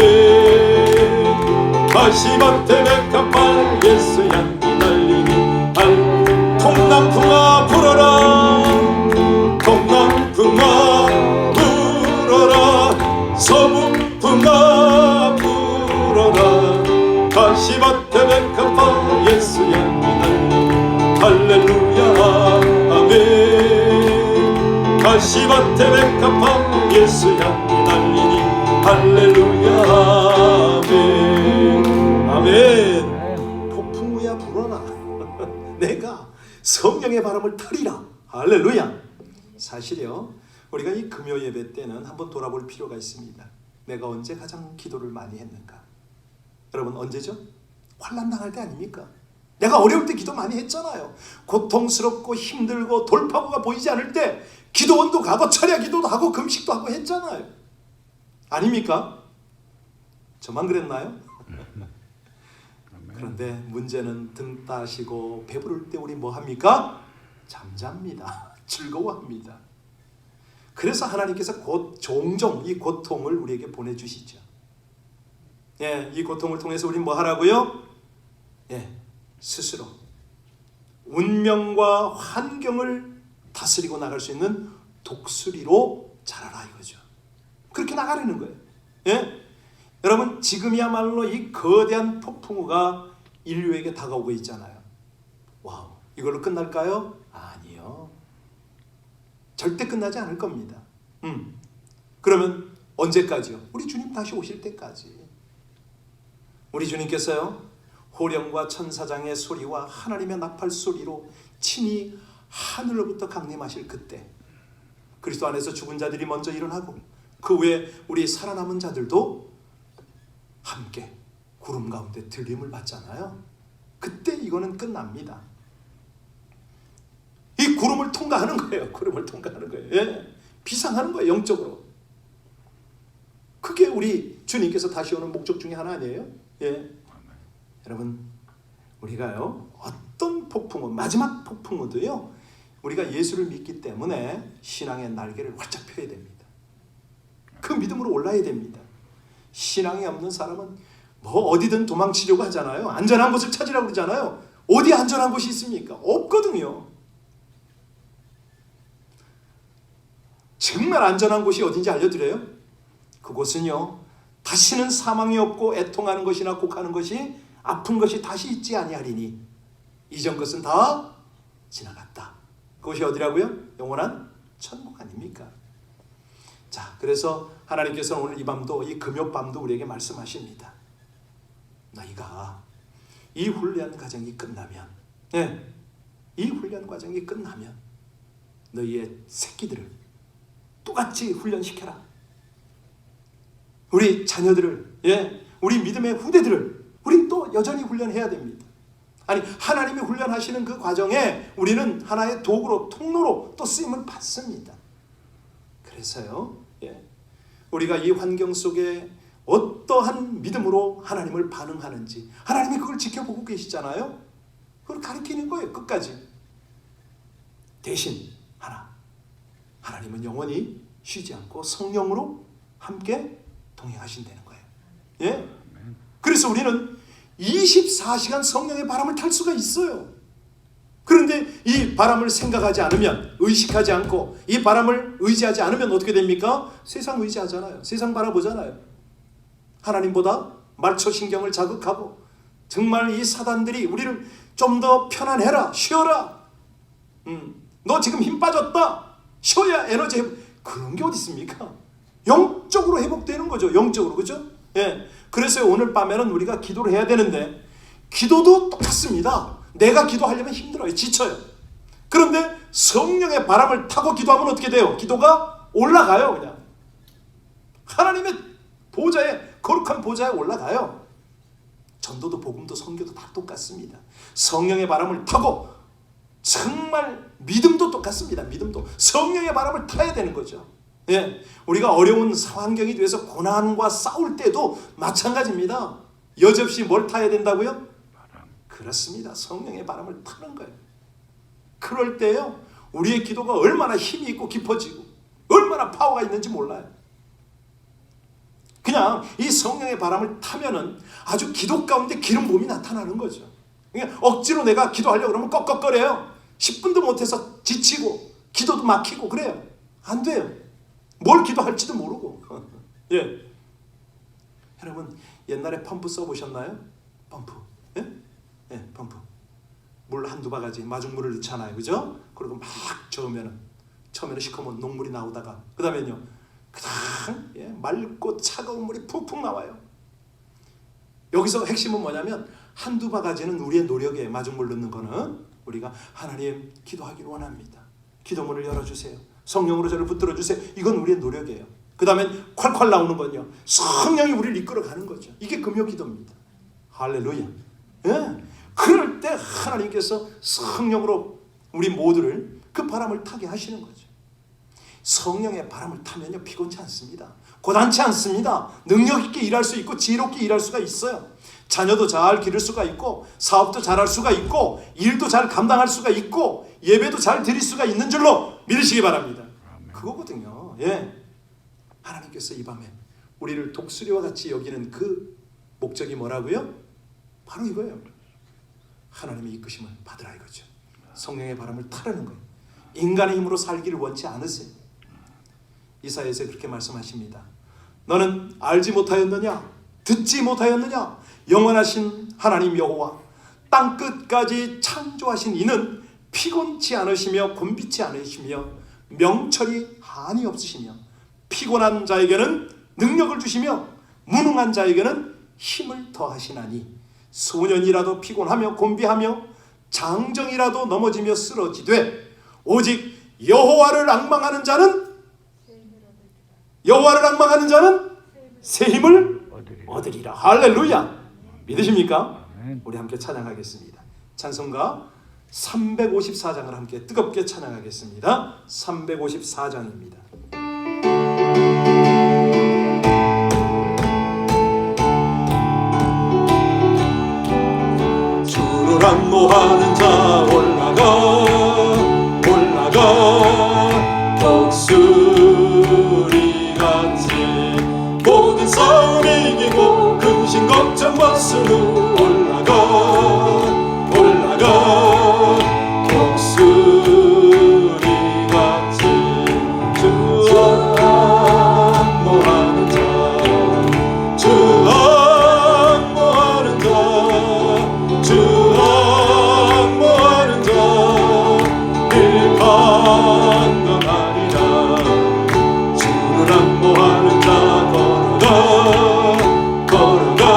[SPEAKER 1] 가시밭에 백합화 예수 향기 날리니 동남풍아 불어라, 동남풍아 불어라, 서북풍아 불어라, 가시밭에 백합화 예수 향기 날리니 할렐루야 아멘. 가시밭에 백합화 예수 향기 날리니 할렐루야 아멘. 아멘. 폭풍우야 불어라. 내가 성령의 바람을 타리라. 할렐루야. 사실요, 우리가 이 금요 예배 때는 한번 돌아볼 필요가 있습니다. 내가 언제 가장 기도를 많이 했는가? 여러분, 언제죠? 환난 당할 때 아닙니까? 내가 어려울 때 기도 많이 했잖아요. 고통스럽고 힘들고 돌파구가 보이지 않을 때 기도원도 가고 철야 기도도 하고 금식도 하고 했잖아요. 아닙니까? 저만 그랬나요? 그런데 문제는 등 따시고 배부를 때 우리 뭐 합니까? 잠잡니다. 즐거워합니다. 그래서 하나님께서 종종 이 고통을 우리에게 보내주시죠. 예, 이 고통을 통해서 우리 뭐 하라고요? 예, 스스로 운명과 환경을 다스리고 나갈 수 있는 독수리로 자라라 이거죠. 그렇게 나가려는 거예요. 예? 여러분, 지금이야말로 이 거대한 폭풍우가 인류에게 다가오고 있잖아요. 와우, 이걸로 끝날까요? 아니요. 절대 끝나지 않을 겁니다. 그러면 언제까지요? 우리 주님 다시 오실 때까지. 우리 주님께서요, 호령과 천사장의 소리와 하나님의 나팔 소리로 친히 하늘로부터 강림하실 그때 그리스도 안에서 죽은 자들이 먼저 일어나고 그 후에 우리 살아남은 자들도 함께 구름 가운데 들림을 받잖아요. 그때 이거는 끝납니다. 이 구름을 통과하는 거예요. 구름을 통과하는 거예요. 예. 비상하는 거예요. 영적으로. 그게 우리 주님께서 다시 오는 목적 중에 하나 아니에요? 예. 여러분, 우리가요, 어떤 폭풍우, 마지막 폭풍우도요, 우리가 예수를 믿기 때문에 신앙의 날개를 활짝 펴야 됩니다. 그 믿음으로 올라야 됩니다. 신앙이 없는 사람은 뭐 어디든 도망치려고 하잖아요. 안전한 곳을 찾으라고 그러잖아요. 어디 안전한 곳이 있습니까? 없거든요. 정말 안전한 곳이 어딘지 알려드려요? 그곳은요, 다시는 사망이 없고 애통하는 것이나 곡하는 것이, 아픈 것이 다시 있지 아니하리니 이전 것은 다 지나갔다. 그것이 어디라고요? 영원한 천국 아닙니까? 자, 그래서 하나님께서는 오늘 이 밤도, 이 금요밤도 우리에게 말씀하십니다. 너희가 이 훈련 과정이 끝나면, 네, 이 훈련 과정이 끝나면 너희의 새끼들을 똑같이 훈련시켜라. 우리 자녀들을, 예, 우리 믿음의 후대들을 우리 또 여전히 훈련해야 됩니다. 아니, 하나님이 훈련하시는 그 과정에 우리는 하나의 도구로, 통로로 또 쓰임을 받습니다. 그래서요, 예, 우리가 이 환경 속에 어떠한 믿음으로 하나님을 반응하는지 하나님이 그걸 지켜보고 계시잖아요. 그걸 가르치는 거예요. 끝까지. 대신 하나님은 영원히 쉬지 않고 성령으로 함께 동행하신다는 거예요. 예? 그래서 우리는 24시간 성령의 바람을 탈 수가 있어요. 그런데 이 바람을 생각하지 않으면, 의식하지 않고 이 바람을 의지하지 않으면 어떻게 됩니까? 세상 의지하잖아요. 세상 바라보잖아요. 하나님보다 말초신경을 자극하고 정말 이 사단들이 우리를 좀 더 편안해라, 쉬어라, 너 지금 힘 빠졌다, 쉬어야 에너지 회복, 그런 게 어디 있습니까? 영적으로 회복되는 거죠. 영적으로, 그죠? 예. 그래서 오늘 밤에는 우리가 기도를 해야 되는데, 기도도 똑같습니다. 내가 기도하려면 힘들어요. 지쳐요. 그런데 성령의 바람을 타고 기도하면 어떻게 돼요? 기도가 올라가요. 그냥 하나님의 보좌에, 거룩한 보좌에 올라가요. 전도도 복음도 선교도 다 똑같습니다. 성령의 바람을 타고, 정말 믿음도 똑같습니다. 믿음도 성령의 바람을 타야 되는 거죠. 예, 우리가 어려운 환경이 돼서 고난과 싸울 때도 마찬가지입니다. 여지없이 뭘 타야 된다고요? 그렇습니다. 성령의 바람을 타는 거예요. 그럴 때요, 우리의 기도가 얼마나 힘이 있고 깊어지고 얼마나 파워가 있는지 몰라요. 그냥 이 성령의 바람을 타면은 아주 기도 가운데 기름 부음이 나타나는 거죠. 그러니까 억지로 내가 기도하려고 그러면 꺽꺽거려요. 10분도 못해서 지치고 기도도 막히고 그래요. 안 돼요. 뭘 기도할지도 모르고. 예. 여러분 옛날에 펌프 써보셨나요? 펌프. 예? 예, 펌프. 물 한두 바가지 마중물을 넣잖아요. 그죠? 그리고 막 저으면은 처음에는 시커먼 녹물이 나오다가 그 다음에는요, 그냥 예, 맑고 차가운 물이 푹푹 나와요. 여기서 핵심은 뭐냐면 한두 바가지는 우리의 노력에 마중물 넣는 거는 우리가 하나님 기도하기를 원합니다. 기도문을 열어주세요. 성령으로 저를 붙들어 주세요. 이건 우리의 노력이에요. 그 다음엔 콸콸 나오는 건요, 성령이 우리를 이끌어가는 거죠. 이게 금요 기도입니다. 할렐루야. 예. 그럴 때 하나님께서 성령으로 우리 모두를 그 바람을 타게 하시는 거죠. 성령의 바람을 타면요 피곤치 않습니다. 고단치 않습니다. 능력 있게 일할 수 있고 지혜롭게 일할 수가 있어요. 자녀도 잘 기를 수가 있고 사업도 잘할 수가 있고 일도 잘 감당할 수가 있고 예배도 잘 드릴 수가 있는 줄로 믿으시기 바랍니다. 그거거든요. 예. 하나님께서 이 밤에 우리를 독수리와 같이 여기는 그 목적이 뭐라고요? 바로 이거예요. 하나님의 이끄심을 받으라 이거죠. 성령의 바람을 타라는 거예요. 인간의 힘으로 살기를 원치 않으세요. 이사야에서 그렇게 말씀하십니다. 너는 알지 못하였느냐? 듣지 못하였느냐? 영원하신 하나님 여호와 땅 끝까지 창조하신 이는 피곤치 않으시며 곤비치 않으시며 명철이 한이 없으시며 피곤한 자에게는 능력을 주시며 무능한 자에게는 힘을 더하시나니 소년이라도 피곤하며 곤비하며 장정이라도 넘어지며 쓰러지되 오직 여호와를 앙망하는 자는 새 힘을 얻으리라. 할렐루야. 믿으십니까? 우리 함께 찬양하겠습니다. 찬송가 354장을 함께 뜨겁게 찬양하겠습니다. 354장입니다. 주를 안모하는 자 올라가 독수리같이 모든 싸움 이기고 근심 걱정 벗은 후 올라가 독수리같이 주 안모하는 자 주를 안모하는 자 걸어가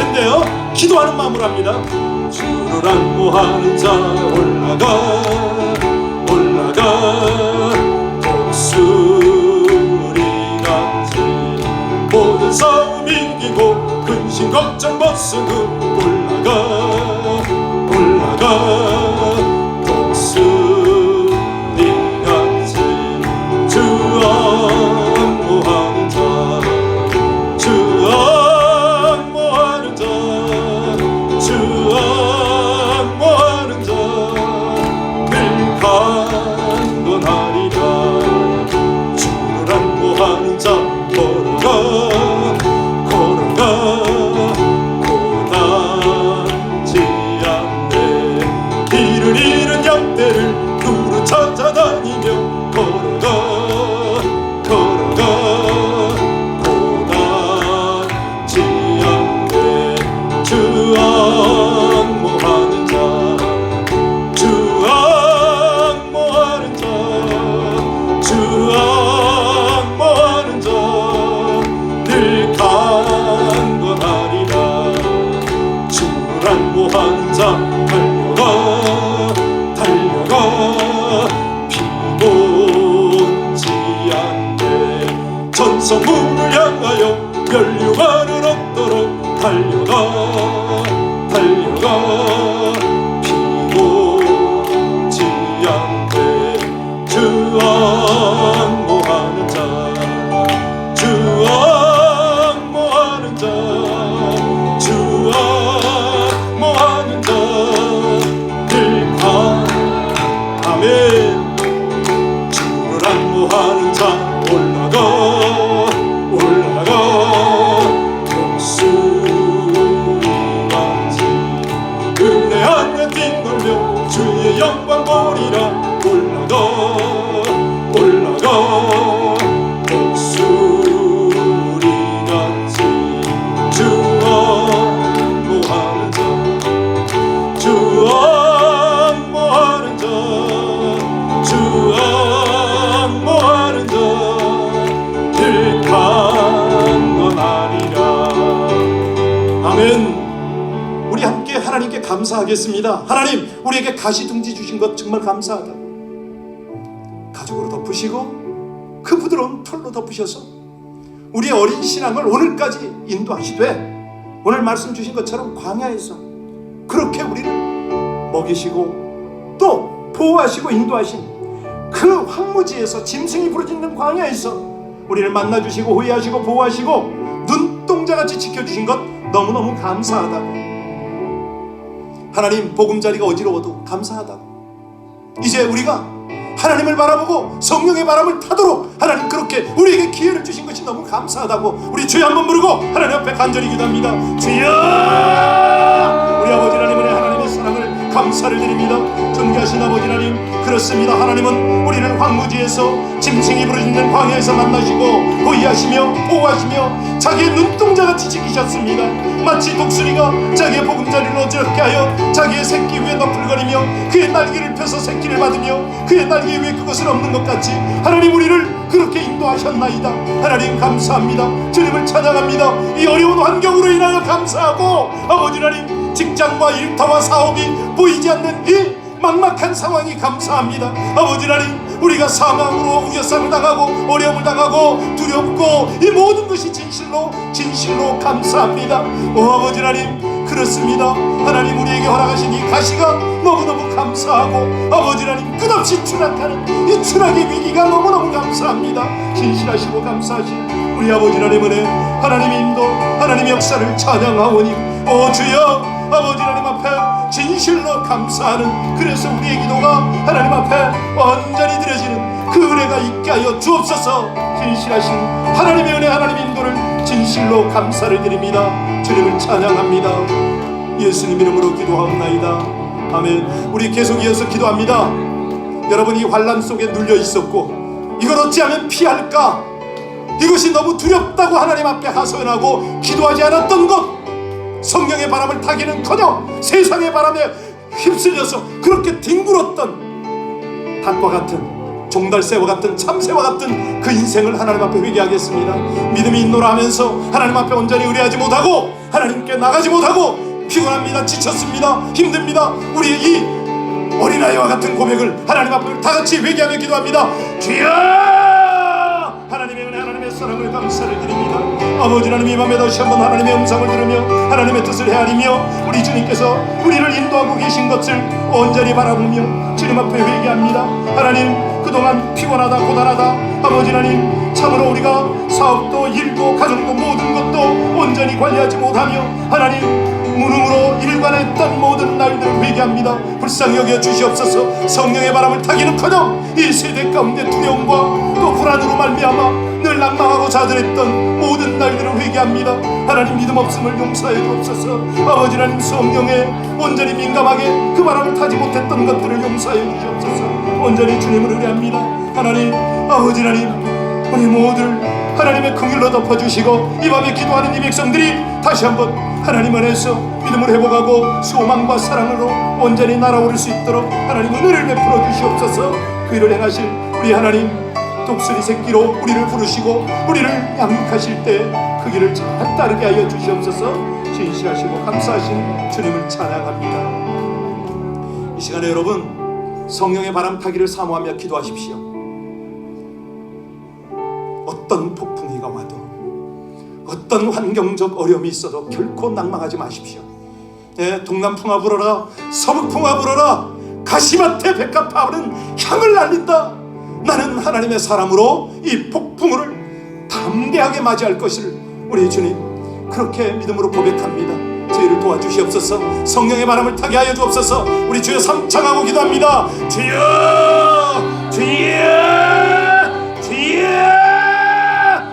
[SPEAKER 1] 텐데요. 기도하는 마음으로 합니다. 주를 안모하는 자 올라가 독수리같이 모든 싸움 이기고 근심 걱정 벗으고 올라가 독수리같이 주 안모하는 자 찾아다니며 걸어가 고단치 않네 주 안모하는 자 늘 강건하리라 주를 안모하는 자 달려가 피곤치 않네 전성문을 향하여 면류관을 얻도록 달려가 피곤치 않네 주 안모하는 자 늘 아멘 주를 안모하는 자 올라가 독수리같이 은혜 안에 뛰놀며 주의 영광 보리라 올라가 독수리같이 주 안모하는 자 늘 강건하리라. 아멘. 우리 함께 하나님께 감사하겠습니다. 하나님, 우리에게 가시둥지 주신 것 정말 감사하다. 가죽으로 덮으시고 그 부드러운 털로 덮으셔서 우리의 어린 신앙을 오늘까지 인도하시되 오늘 말씀 주신 것처럼 광야에서 그렇게 우리를 먹이시고 또 보호하시고 인도하신 그 황무지에서 짐승이 부르짖는 광야에서 우리를 만나주시고 호위하시고 보호하시고 눈동자같이 지켜주신 것 너무너무 감사하다고. 하나님, 보금자리가 어지러워도 감사하다고. 이제 우리가 하나님을 바라보고 성령의 바람을 타도록 하나님 그렇게 우리에게 기회를 주신 것이 너무 감사하다고 우리 주여 한번 부르고 하나님 앞에 간절히 기도합니다. 주여! 우리 아버지 하나님의 하나님의 사랑을 감사를 드립니다. 존귀하신 아버지 하나님, 그렇습니다. 하나님은 우리를 황무지에서 짐승이 부르짖는 광야에서 만나시고 호위하시며 보호하시며 자기의 눈동자같이 지키셨습니다. 마치 독수리가 자기의 보금자리를 어지럽게 하여 자기의 새끼 위에 너풀거리며 그의 날개를 펴서 새끼를 받으며 그의 날개 위에 그것을 없는 것 같이 하나님 우리를 그렇게 인도하셨나이다. 하나님 감사합니다. 주님을 찬양합니다. 이 어려운 환경으로 인하여 감사하고 아버지 하나님, 직장과 일터와 사업이 보이지 않는 이 막막한 상황이 감사합니다. 아버지 하나님, 우리가 사망으로 우겨쌈을 당하고 어려움을 당하고 두렵고 이 모든 것이 진실로 감사합니다. 오 아버지 하나님, 그렇습니다. 하나님, 우리에게 허락하신 이 가시가 너무너무 감사하고 아버지 하나님, 끝없이 추락하는 이 추락의 위기가 너무너무 감사합니다. 진실하시고 감사하신 우리 아버지 하나님 은혜, 하나님의 인도, 하나님의 역사를 찬양하오니 오 주여, 아버지 하나님 앞에 진실로 감사하는, 그래서 우리의 기도가 하나님 앞에 완전히 드려지는 그 은혜가 있게 하여 주옵소서. 진실하신 하나님의 은혜, 하나님의 인도를 진실로 감사를 드립니다. 주님을 찬양합니다. 예수님 이름으로 기도하옵나이다. 아멘. 우리 계속 이어서 기도합니다. 여러분이 환난 속에 눌려 있었고 이걸 어찌하면 피할까, 이것이 너무 두렵다고 하나님 앞에 하소연하고 기도하지 않았던 것, 성령의 바람을 타기는커녕 세상의 바람에 휩쓸려서 그렇게 뒹굴었던 닭과 같은 종달새와 같은 참새와 같은 그 인생을 하나님 앞에 회개하겠습니다. 믿음이 있노라 하면서 하나님 앞에 온전히 의뢰하지 못하고 하나님께 나가지 못하고 피곤합니다, 지쳤습니다, 힘듭니다. 우리의 이 어린아이와 같은 고백을 하나님 앞에 다같이 회개하며 기도합니다. 주여! 하나님의 은혜, 하나님의 사랑을 감사를 드립니다. 아버지 하나님, 이 밤에 다시 한번 하나님의 음성을 들으며 하나님의 뜻을 헤아리며 우리 주님께서 우리를 인도하고 계신 것을 온전히 바라보며 주님 앞에 회개합니다. 하나님, 그동안 피곤하다 고단하다 아버지 하나님, 참으로 우리가 사업도 일도 가정도 모든 것도 온전히 관리하지 못하며 하나님 무능으로 일관했던 모든 날들을 회개합니다. 불쌍히 여겨 주시옵소서. 성령의 바람을 타기는커녕 이 세대 가운데 두려움과 또 불안으로 말미암아 늘 낭망하고 좌절했던 모든 날들을 회개합니다. 하나님, 믿음 없음을 용서해 주옵소서. 아버지 하나님, 성령에 온전히 민감하게 그 바람을 타지 못했던 것들을 용서해 주시옵소서. 온전히 주님을 의뢰합니다. 하나님, 아버지 하나님, 우리 모두를 하나님의 긍휼로 덮어주시고 이 밤에 기도하는 이 백성들이 다시 한번 하나님 안에서 믿음을 회복하고 소망과 사랑으로 온전히 날아오를 수 있도록 하나님 은혜를 베풀어 주시옵소서. 그 일을 행하실 우리 하나님, 독수리 새끼로 우리를 부르시고 우리를 양육하실 때 그 길을 잘 따르게 하여 주시옵소서. 진실하시고 감사하신 주님을 찬양합니다. 이 시간에 여러분, 성령의 바람 타기를 사모하며 기도하십시오. 어떤 폭풍이가 와도 어떤 환경적 어려움이 있어도 결코 낭망하지 마십시오. 동남풍아 불어라, 서북풍아 불어라, 가시밭에 백합화는 향을 날린다. 나는 하나님의 사람으로 이 폭풍을 담대하게 맞이할 것을 우리 주님 그렇게 믿음으로 고백합니다. 저희를 도와주시옵소서. 성령의 바람을 타게 하여 주옵소서. 우리 주여 삼창하고 기도합니다. 주여, 주여, 주여.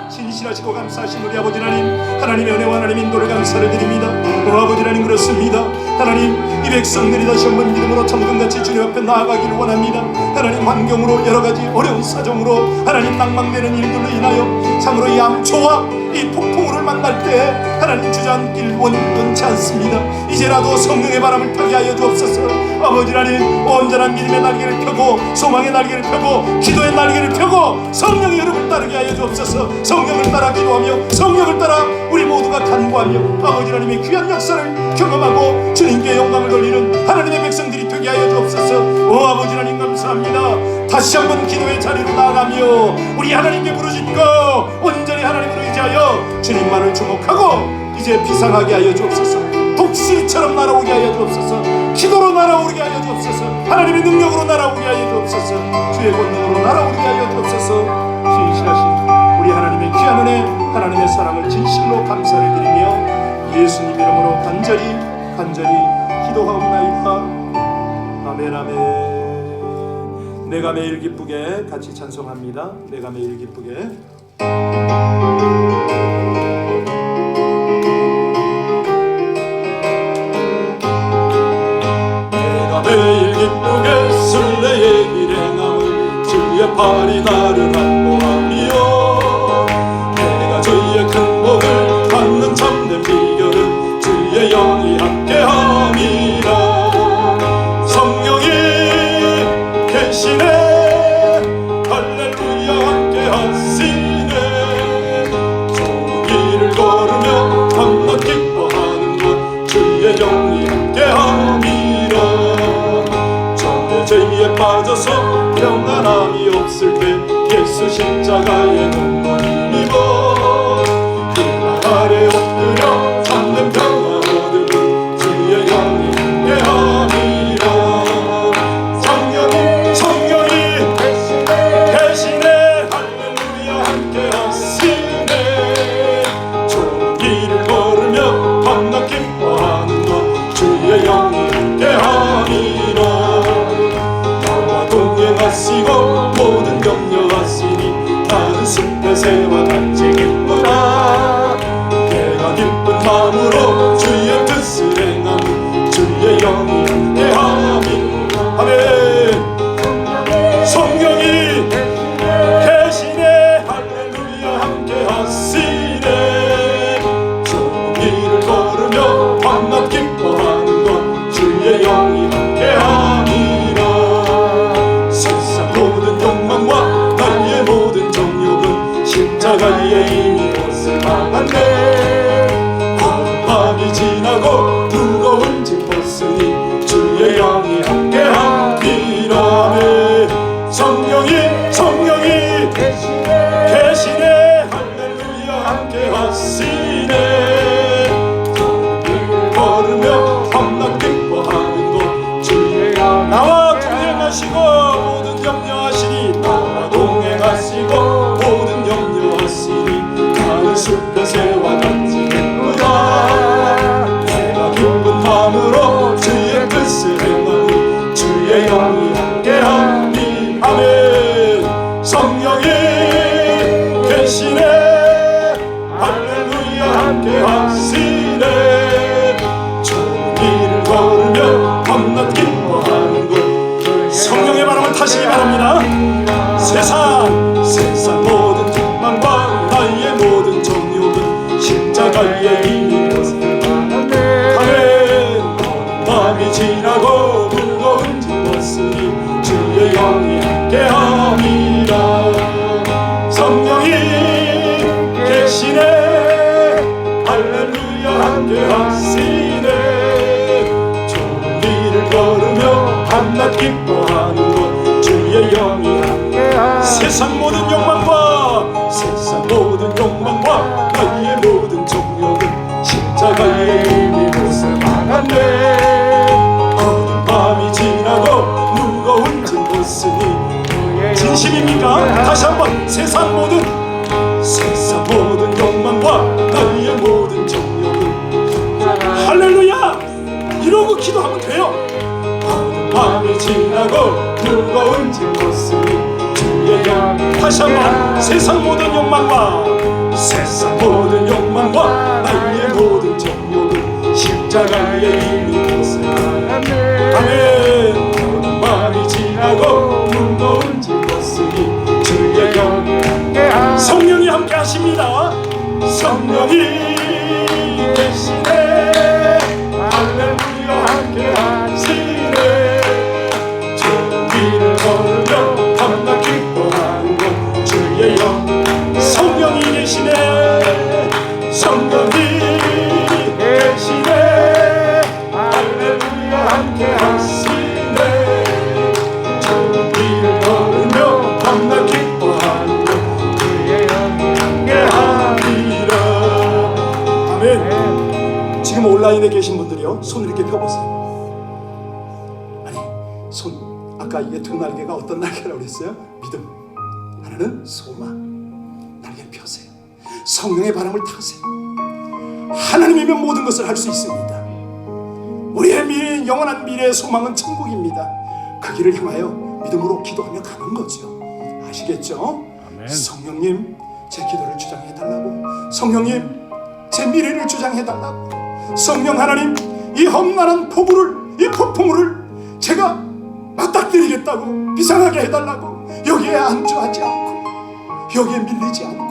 [SPEAKER 1] 신실하시고 감사하신 우리 아버지 하나님, 하나님의 은혜와 하나님의 인도를 감사를 드립니다. 아버지 하나님, 그렇습니다. 하나님, 이 백성들이 다시 한번 믿음으로 청금같이 주님 앞에 나아가기를 원합니다. 하나님, 환경으로 여러가지 어려운 사정으로 하나님 낭망되는 일들로 인하여 참으로 이 암초와 이 폭풍우를 만날 때 하나님 주저앉길 원치 않습니다. 이제라도 성령의 바람을 타게 하여 주옵소서. 아버지 하나님, 온전한 믿음의 날개를 펴고 소망의 날개를 펴고 기도의 날개를 펴고 성령의 흐름을 따르게 하여 주옵소서. 성령을 따라 기도하며 성령을 따라 우리 모두가 간구하며 아버지 하나님의 귀한 역사를 경험하고 주님께 영광을 돌리는 하나님의 백성들이 되게 하여 주옵소서. 아버지 하나님, 감사합니다. 다시 한번 기도의 자리로 나아가며 우리 하나님께 부르짖고 온전히 하나님을 의지하여 주님만을 주목하고 이제 비상하게 하여 주옵소서. 독수리처럼 날아오게 하여 주옵소서. 기도로 날아오게 하여 주옵소서. 하나님의 능력으로 날아오게 하여 주옵소서. 주의 권능으로 날아오게 하여 주옵소서. 진실하신 우리 하나님의 귀한 은혜, 하나님의 사랑을 진실로 감사를 드리며 예수님 이름으로 간절히 기도하옵나이다. 아멘, 아멘. 내가 매일 기쁘게 같이 찬송합니다. 내가 매일 기쁘게. 내가 매일 기쁘게 순례의 일행함을 주의 팔이 나를 안보하며 내가 주의 큰 복을 받는 참된 비결은 주의 영이 함께함이라. 성령이 계시네, 할렐루야 함께하시네. 좋은 길을 걸으며 밤낮 기뻐하는 것 주의 영이 함께함이라. 적의 죄에 빠져서 평안함이 없을 때 예수 십자가의 눈물 힘입어 그날 아래 엎드려 참된 평안 얻으니 주의 영이 함께함이라. 성령이 계시네, 할렐루야 함께하시네. 좋은 길을 걸으며 밤낮 기뻐하는 것 주의 영이 함께함이라. 나와 동행하시고 모든 격려하시니 나는 숲의 새와 같이 기쁘다. 내가 기쁜 마음으로 주의 뜻을 행하니 주의 영이 함께함이. 아멘. 성령이 계시네, 할렐루야 함께하시네. 좋은 길을 걸으며 밤낮 기뻐하는 것 주의 영이 함께함이라. 세상 모든 욕망과 십자가에 이미 못을 박았네. 밤이 지나고 무거운 짐 벗으니 주의 영이 함께함이라. 성령이 계시네. 할렐루야 함께하시네. 걸으며 밤낮 기뻐하는 것 주의 영. 나와 동행하시고 모든 염려하시니 나와 동행하시고 모든 염려하시니 나는 숲에새와 같이 기쁘다. 내가 기쁜 마음으로 주의 뜻을 행하니 주의 영이 함께하니. 아멘. 성령이 계시네. 할렐루야 함께하시네. 좋은 길을 걸으며 밤낮 기뻐하는 것 성령의 바람을 타시기 바랍니다. 세상 모든 tuk망과 나의 모든 정욕은 십자가에 이미 못을 박았네. 아멘. 밤이 지나고 무거운 짐 벗으니 주의 영이 함께함이라. 성령이 계시네. 할렐루야 함께하시네. 좋은 길을 걸으며 밤낮 기뻐하는 것 주의 영이 함께하시네. 세상 모든 욕망과 나의 모든 정욕은 십자가에 이미 못을 박았네. 어두운 밤이 지나고 무거운 짐 벗으니. 진심입니까? 다시 한번. 세상 모든 욕망과 나의 모든 정욕은. 할렐루야. 이러고 기도하면 돼요. 어두운 밤이 지나고 무거운 짐 벗으니 주의 영. 다시 한번. 세상 모든 욕망과 나의 모든 정욕은 십자가에 이미 못을 박았네. 아멘. 어두운 밤이 지나고 무거운 짐 벗으니 주의 영. 성령이 함께 하십니다. 성령이 계시네. 할렐루야 함께 하시네. 좋은 길을 걸으며 밤낮 기뻐하는 것 주의 영. 성령이 계시네. 성령이 계시네. 할렐루야 함께 하시네. 좋은 길을 걸으며 밤낮 기뻐하는 것 주의 영이 함께하리라. 아멘. 지금 온라인에 계신 분들이요, 손을 이렇게 펴보세요. 아니, 아까 이게 두 날개가 어떤 날개라고 그랬어요? 믿음. 하나는 소망. 날개를 펴세요. 성령의 바람을 타세요. 하나님이면 모든 것을 할 수 있습니다. 우리의 영원한 미래의 소망은 천국입니다. 그 길을 향하여 믿음으로 기도하며 가는 거죠. 아시겠죠?
[SPEAKER 2] 아멘.
[SPEAKER 1] 성령님, 제 기도를 주장해달라고. 성령님, 제 미래를 주장해달라고. 성령 하나님, 이 험난한 이 폭풍우를 제가 맞닥뜨리겠다고, 비상하게 해달라고. 여기에 안주하지 않고, 여기에 밀리지 않고,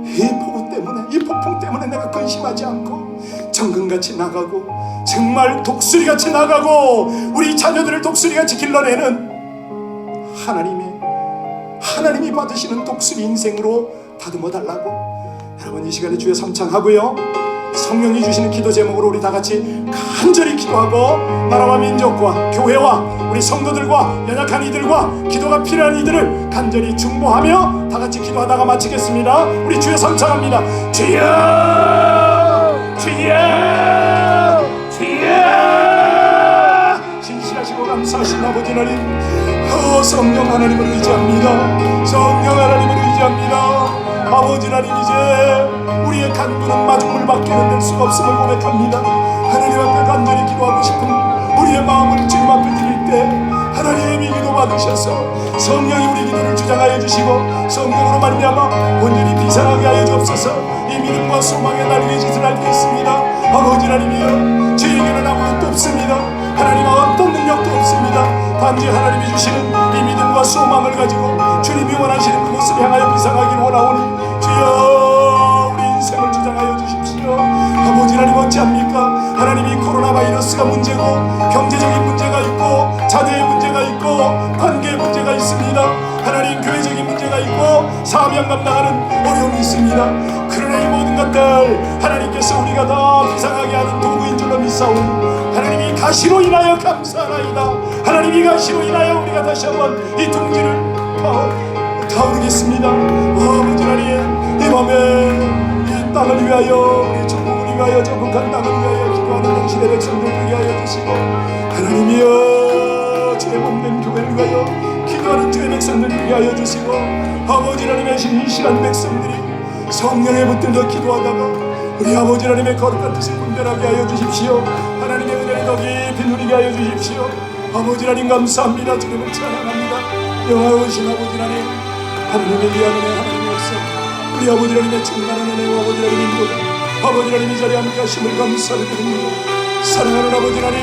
[SPEAKER 1] 이 폭우 때문에, 이 폭풍 때문에 내가 근심하지 않고 정금같이 나가고, 정말 독수리같이 나가고, 우리 자녀들을 독수리같이 길러내는 하나님이 받으시는 독수리 인생으로 다듬어 달라고. 여러분, 이 시간에 주여 삼창하고요, 성령이 주시는 기도 제목으로 우리 다 같이 간절히 기도하고, 나라와 민족과 교회와 우리 성도들과 연약한 이들과 기도가 필요한 이들을 간절히 중보하며 다 같이 기도하다가 마치겠습니다. 우리 주여 삼창합니다. 주여, 주여, 주여. 진실하시고 감사하신 아버지 하나님, 성령 하나님을 의지합니다. 성령 하나님을 의지합니다. 아버지 하나님, 이제 우리의 간구는 마중물밖에는 될 수가 없음을 고백합니다. 하나님 앞에 간절히 기도하고 싶은 우리의 마음을 주님 앞에 드릴 때 하나님이 기도 받으셔서 성령이 우리 기도를 주장하여 주시고, 성령으로 말미암아 온전히 비상하게 하여 주옵소서. 이 믿음과 소망의 날개짓을 알고 있습니다. 아버지 하나님이여, 저에게는 아무것도 없습니다. 하나님, 어떤 능력도 없습니다. 단지 하나님이 주시는 이 믿음과 소망을 가지고 주님이 원하시는 그곳을 향하여 비상하기를 원하오니, 주여 우리 인생을 주장하여 주십시오. 아버지 하나님, 어찌합니까? 하나님이 코로나 바이러스가 문제고, 경제적인 문제가 있고, 자녀의 문제가 있고, 관계의 문제가 있습니다. 하나님, 교회적인 문제가 있고, 사명 감당하는 어려움이 있습니다. 그러나 이 모든 것들 하나님께서 우리가 다 비상하게 하는 도구인 줄로 믿사오니 하나님이 가시로 인하여 감사하나이다. 하나님이 가시로 인하여 우리가 다시 한번 이 둥지를 타오르겠습니다. 아버지 하나님, 이 밤에 이 땅을 위하여, 우리 전국을 위하여, 전국한 땅을 위하여 기도하는 당신의 백성들을 위하여 주시고, 하나님이여 주의 몸된 교회를 위하여 기도하는 주의 백성들을 위하여 주시고, 아버지 하나님 하신 이 시간 백성들이 성령에 붙들려 기도하다가 우리 아버지 하나님의 거룩한 뜻을 분별하게 하여 주십시오. 하나님의 은혜를 더 깊이 누리게 하여 주십시오. 아버지 하나님 감사합니다. 주님을 찬양합니다. 영화오신 아버지 하나님, 하나님의 위한 은혜, 하나님의 역사, 우리 아버지 하나님의 충만한 은혜와 아버지 하나님의 인도가 아버지 하나님 이 자리에 함께 하심을 감사를 드립니다. 사랑하는 아버지 하나님,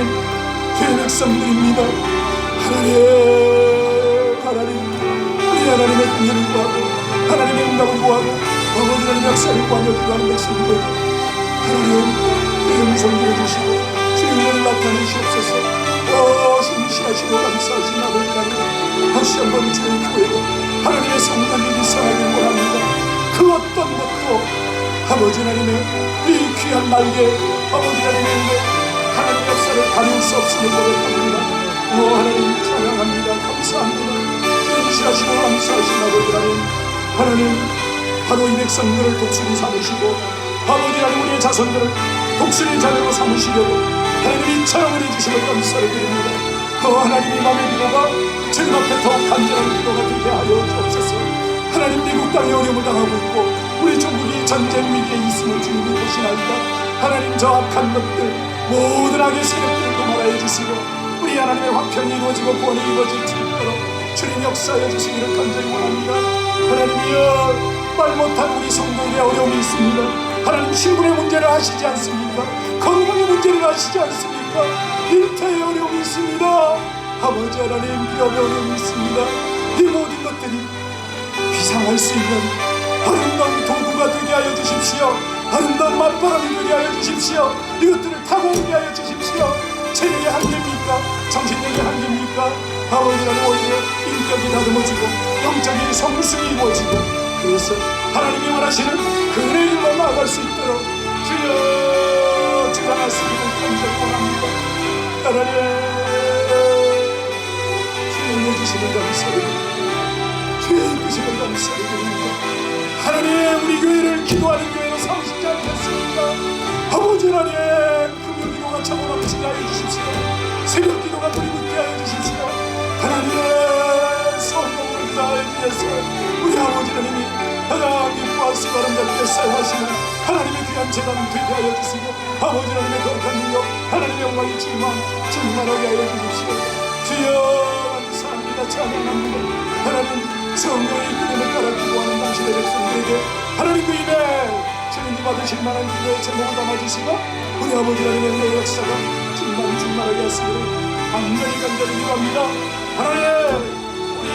[SPEAKER 1] 주의 백성들입니다. 하나님, 우리 하나님의 긍휼을 구하고 하나님의 응답을 구하고 아버지 하나님의 역사를 구하며 기도하는 백성들, 하나님 주의 음성 들어주시고 주의 은혜를 나타내시옵소서. 신실하시고 감사하신 아버지 하나님, 다시 한번 주의 교회로 하나님의 성단이 비상하길 원합니다. 그 어떤 것도 아버지 하나님의 이 귀한 날개, 아버지 하나님의 은혜, 하나님의 역사를 가릴 수 없음을 고백합니다. 하나님 찬양합니다. 감사합니다. 신실하시고 감사하신 아버지 하나님, 바로 이 백성들을 독수리 삼으시고 아버지 하나님 우리의 자손들을 독수리 자녀로 삼으시려고 하나님이 처형을 해주심을 감사를 드립니다. 하나님의 마음의 기도가 주님 앞에 더욱 간절한 기도가 되게 하여 주옵소서. 하나님, 미국 땅에 어려움을 당하고 있고 우리 전국이 전쟁 위기에 있음을 주님이 보시나이다. 하나님, 저 악한 것들 모든 악의 세력들을 도말하여 주시고 우리 하나님의 화평이 이루어지고 구원이 이루어질 수 있도록 주님 역사하여 주시기를 간절히 원합니다. 하나님이여, 말 못한 우리 성도들의 어려움이 있습니다. 하나님, 신분의 문제를 아시지 않습니까? 건강의 문제를 아시지 않습니까? 일터의 어려움이 있습니다. 아버지 하나님, 기업의 어려움이 있습니다. 이 모든 것들이 비상할 수 있는 아름다운 도구가 되게 하여 주십시오. 아름다운 맞바람이 되게 하여 주십시오. 이것들을 타고 오게 하여 주십시오. 체력의 한계입니까? 정신력의 한계입니까? 아버지 하나님, 오히려 인격이 다듬어지고 영적인 성숙이 이루어지고, 그래서 하나님이 원하시는 그 은혜로 나아갈 수 있도록 주여 주장하시기를 간절히 원합니다. 하나님, 주의 은혜 주시는 감사드립니다. 주의 이끄심을 감사드립니다. 하나님, 우리 교회를 기도하는 교회로 삼으시지 않겠습니까? 아버지 하나님, 금요 기도가 차고넘치게 하여 주십시오. 새벽 기도가 불이 붙게 하여 주십시오. 하나님의 성령을 다하여 위해서 우리 아버지 하나님이 가장 기뻐하시고 아름답게 사용하시는 하나님의 귀한 재단을 되게 하여 주시고, 아버지 하나님의 거룩한 능력, 하나님의 영광이 충만하게 하여 주십시오. 주여 감사합니다. 찬양합니다. 하나님, 성령의 이끌림을 따라 기도하는 당신의 백성들에게 하나님 그 입에 주님이 받으실 만한 기도의 제목을 담아주시고 우리 아버지 하나님의 은혜의 역사가 충만하게 하시기를 간절히 기도합니다. 하나님, 우리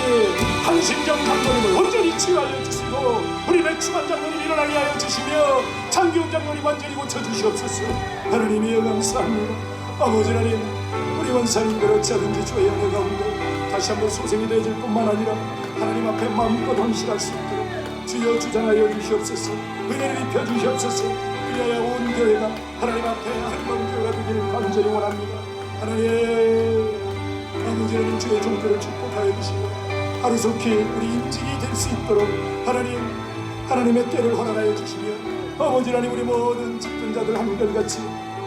[SPEAKER 1] 한신정 장로님을 온전히 치유하여 주시고 우리 백충환 장로님 일어나게 하여 주시며 장기훈 장로님 완전히 고쳐주시옵소서. 하나님이여 감사합니다. 아버지 하나님, 우리 원사님들 어찌하든지 주의 은혜 가운데 다시 한번 소생이 되어질 뿐만 아니라 하나님 앞에 마음껏 헌신할 수 있도록 주여 주장하여 주시옵소서. 은혜를 입혀 주시옵소서. 그리하여 온 교회가 하나님 앞에 아름다운 교회가 되기를 간절히 원합니다. 하나님, 아버지 하나님, 주의 종들을 축복하여 주시고 하루속히 우리 임직이 될 수 있도록 하나님의 때를 허락하여 주시며 아버지 하나님, 우리 모든 집권자들 한결같이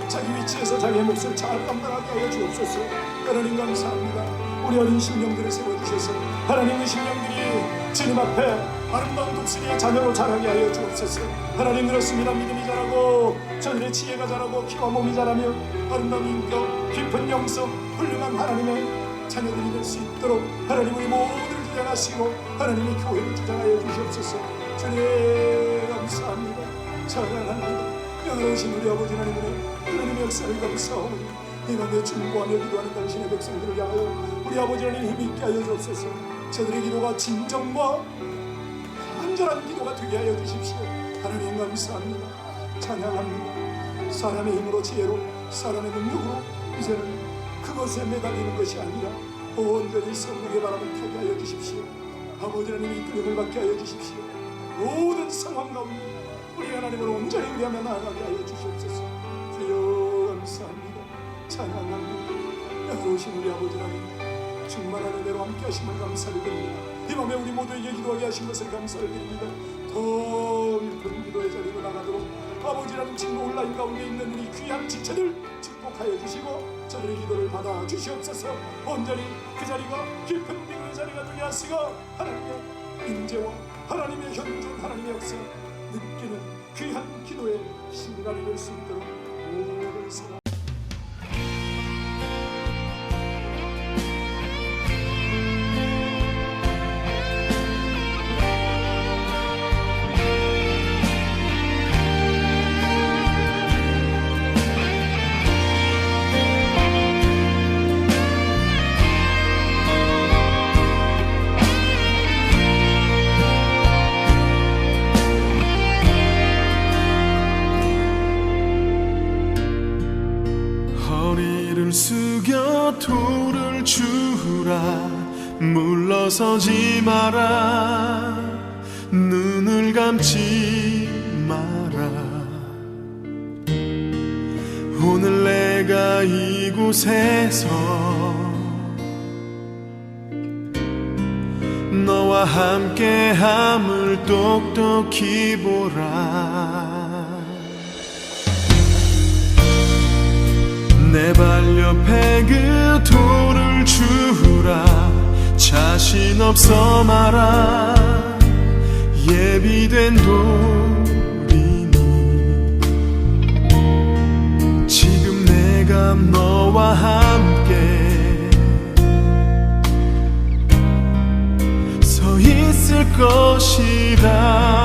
[SPEAKER 1] 자기 위치에서 자기의 몫을 잘 감당하게 하여 주옵소서. 하나님 감사합니다. 우리 어린 심령들을 세워주셔서 하나님의 심령들이 주님 앞에 아름다운 독수리의 자녀로 자라게 하여 주옵소서. 하나님, 그렇습니다. 믿음이 자라고 저들의 지혜가 자라고 키와 몸이 자라며 아름다운 인격, 깊은 영성, 훌륭한 하나님의 자녀들이 될 수 있도록 하나님 우리 모두를 주장하시고 하나님의 교회를 주장하여 주시옵소서. 주님 감사합니다. 찬양합니다. 영원하신 우리 아버지 하나님의 역사를 감사하오니 이 밤에 중보하며 기도하는 당신의 백성들을 향하여 우리 아버지 하나님 힘있게 하여 주옵소서. 저들의 기도가 진정과 간절한 기도가 되게 하여 주십시오. 하나님 감사합니다. 찬양합니다. 사람의 힘으로, 지혜로, 사람의 능력으로 이제는 그것에 매달리는 것이 아니라 온전히 성령의 바람을 타게 하여 주십시오. 아버지 하나님, 이끌림을 받게 하여 주십시오. 상황 가운데 우리 하나님을 온전히 의뢰하며 나아가게 하여 주시옵소서. 주여 감사합니다. 찬양합니다. 여호오신 우리 아버지 하나님, 충만한 은혜로 함께 하심을 감사드립니다. 이 밤에 우리 모두에게 기도하게 하신 것을 감사를 드립니다. 더 깊은 기도의 자리로 나가도록 아버지라는 친구 온라인 가운데 있는 우리 귀한 지체들 축복하여 주시고 저들의 기도를 받아 주시옵소서. 온전히 그 자리가 깊은 비밀의 자리가 되게 하시고 하나님의 임재와 하나님의 현존, 하나님의 역사 느끼는 귀한 기도의 신간이 될 수 있도록 모든 사람
[SPEAKER 2] 숙여 돌을 주라. 물러서지 마라. 눈을 감지 마라. 오늘 내가 이곳에서 너와 함께함을 똑똑히 보라. 내 발 옆에 그 돌을 주라. 자신 없어 마라. 예비된 돌이니 지금 내가 너와 함께 서 있을 것이다.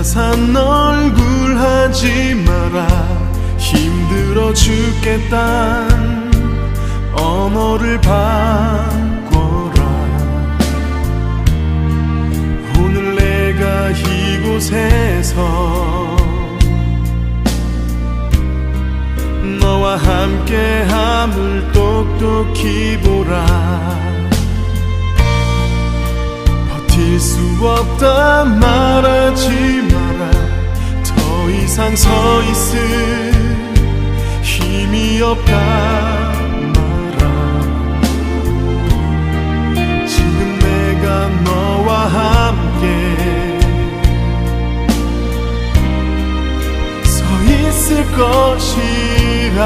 [SPEAKER 2] 산 얼굴 하지 마라. 힘들어 죽겠단 언어를 바꿔라. 오늘 내가 이곳에서 너와 함께함을 똑똑히 보라. 버틸 수 없다 말하지 마라. 더 이상 서 있을 힘이 없다 말아. 지금 내가 너와 함께 서 있을 것이라.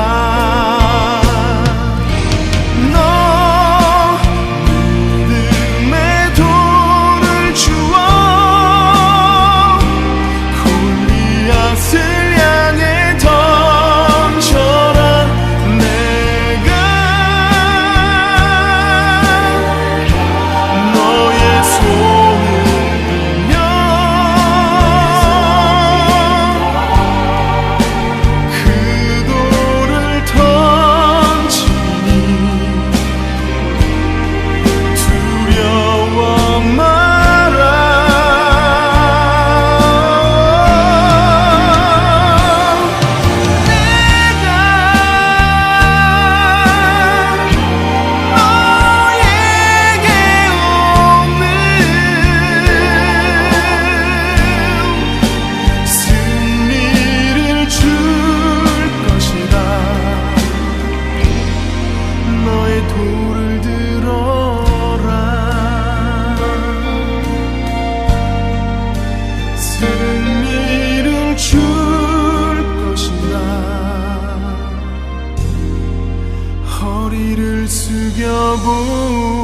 [SPEAKER 2] 그 지켜보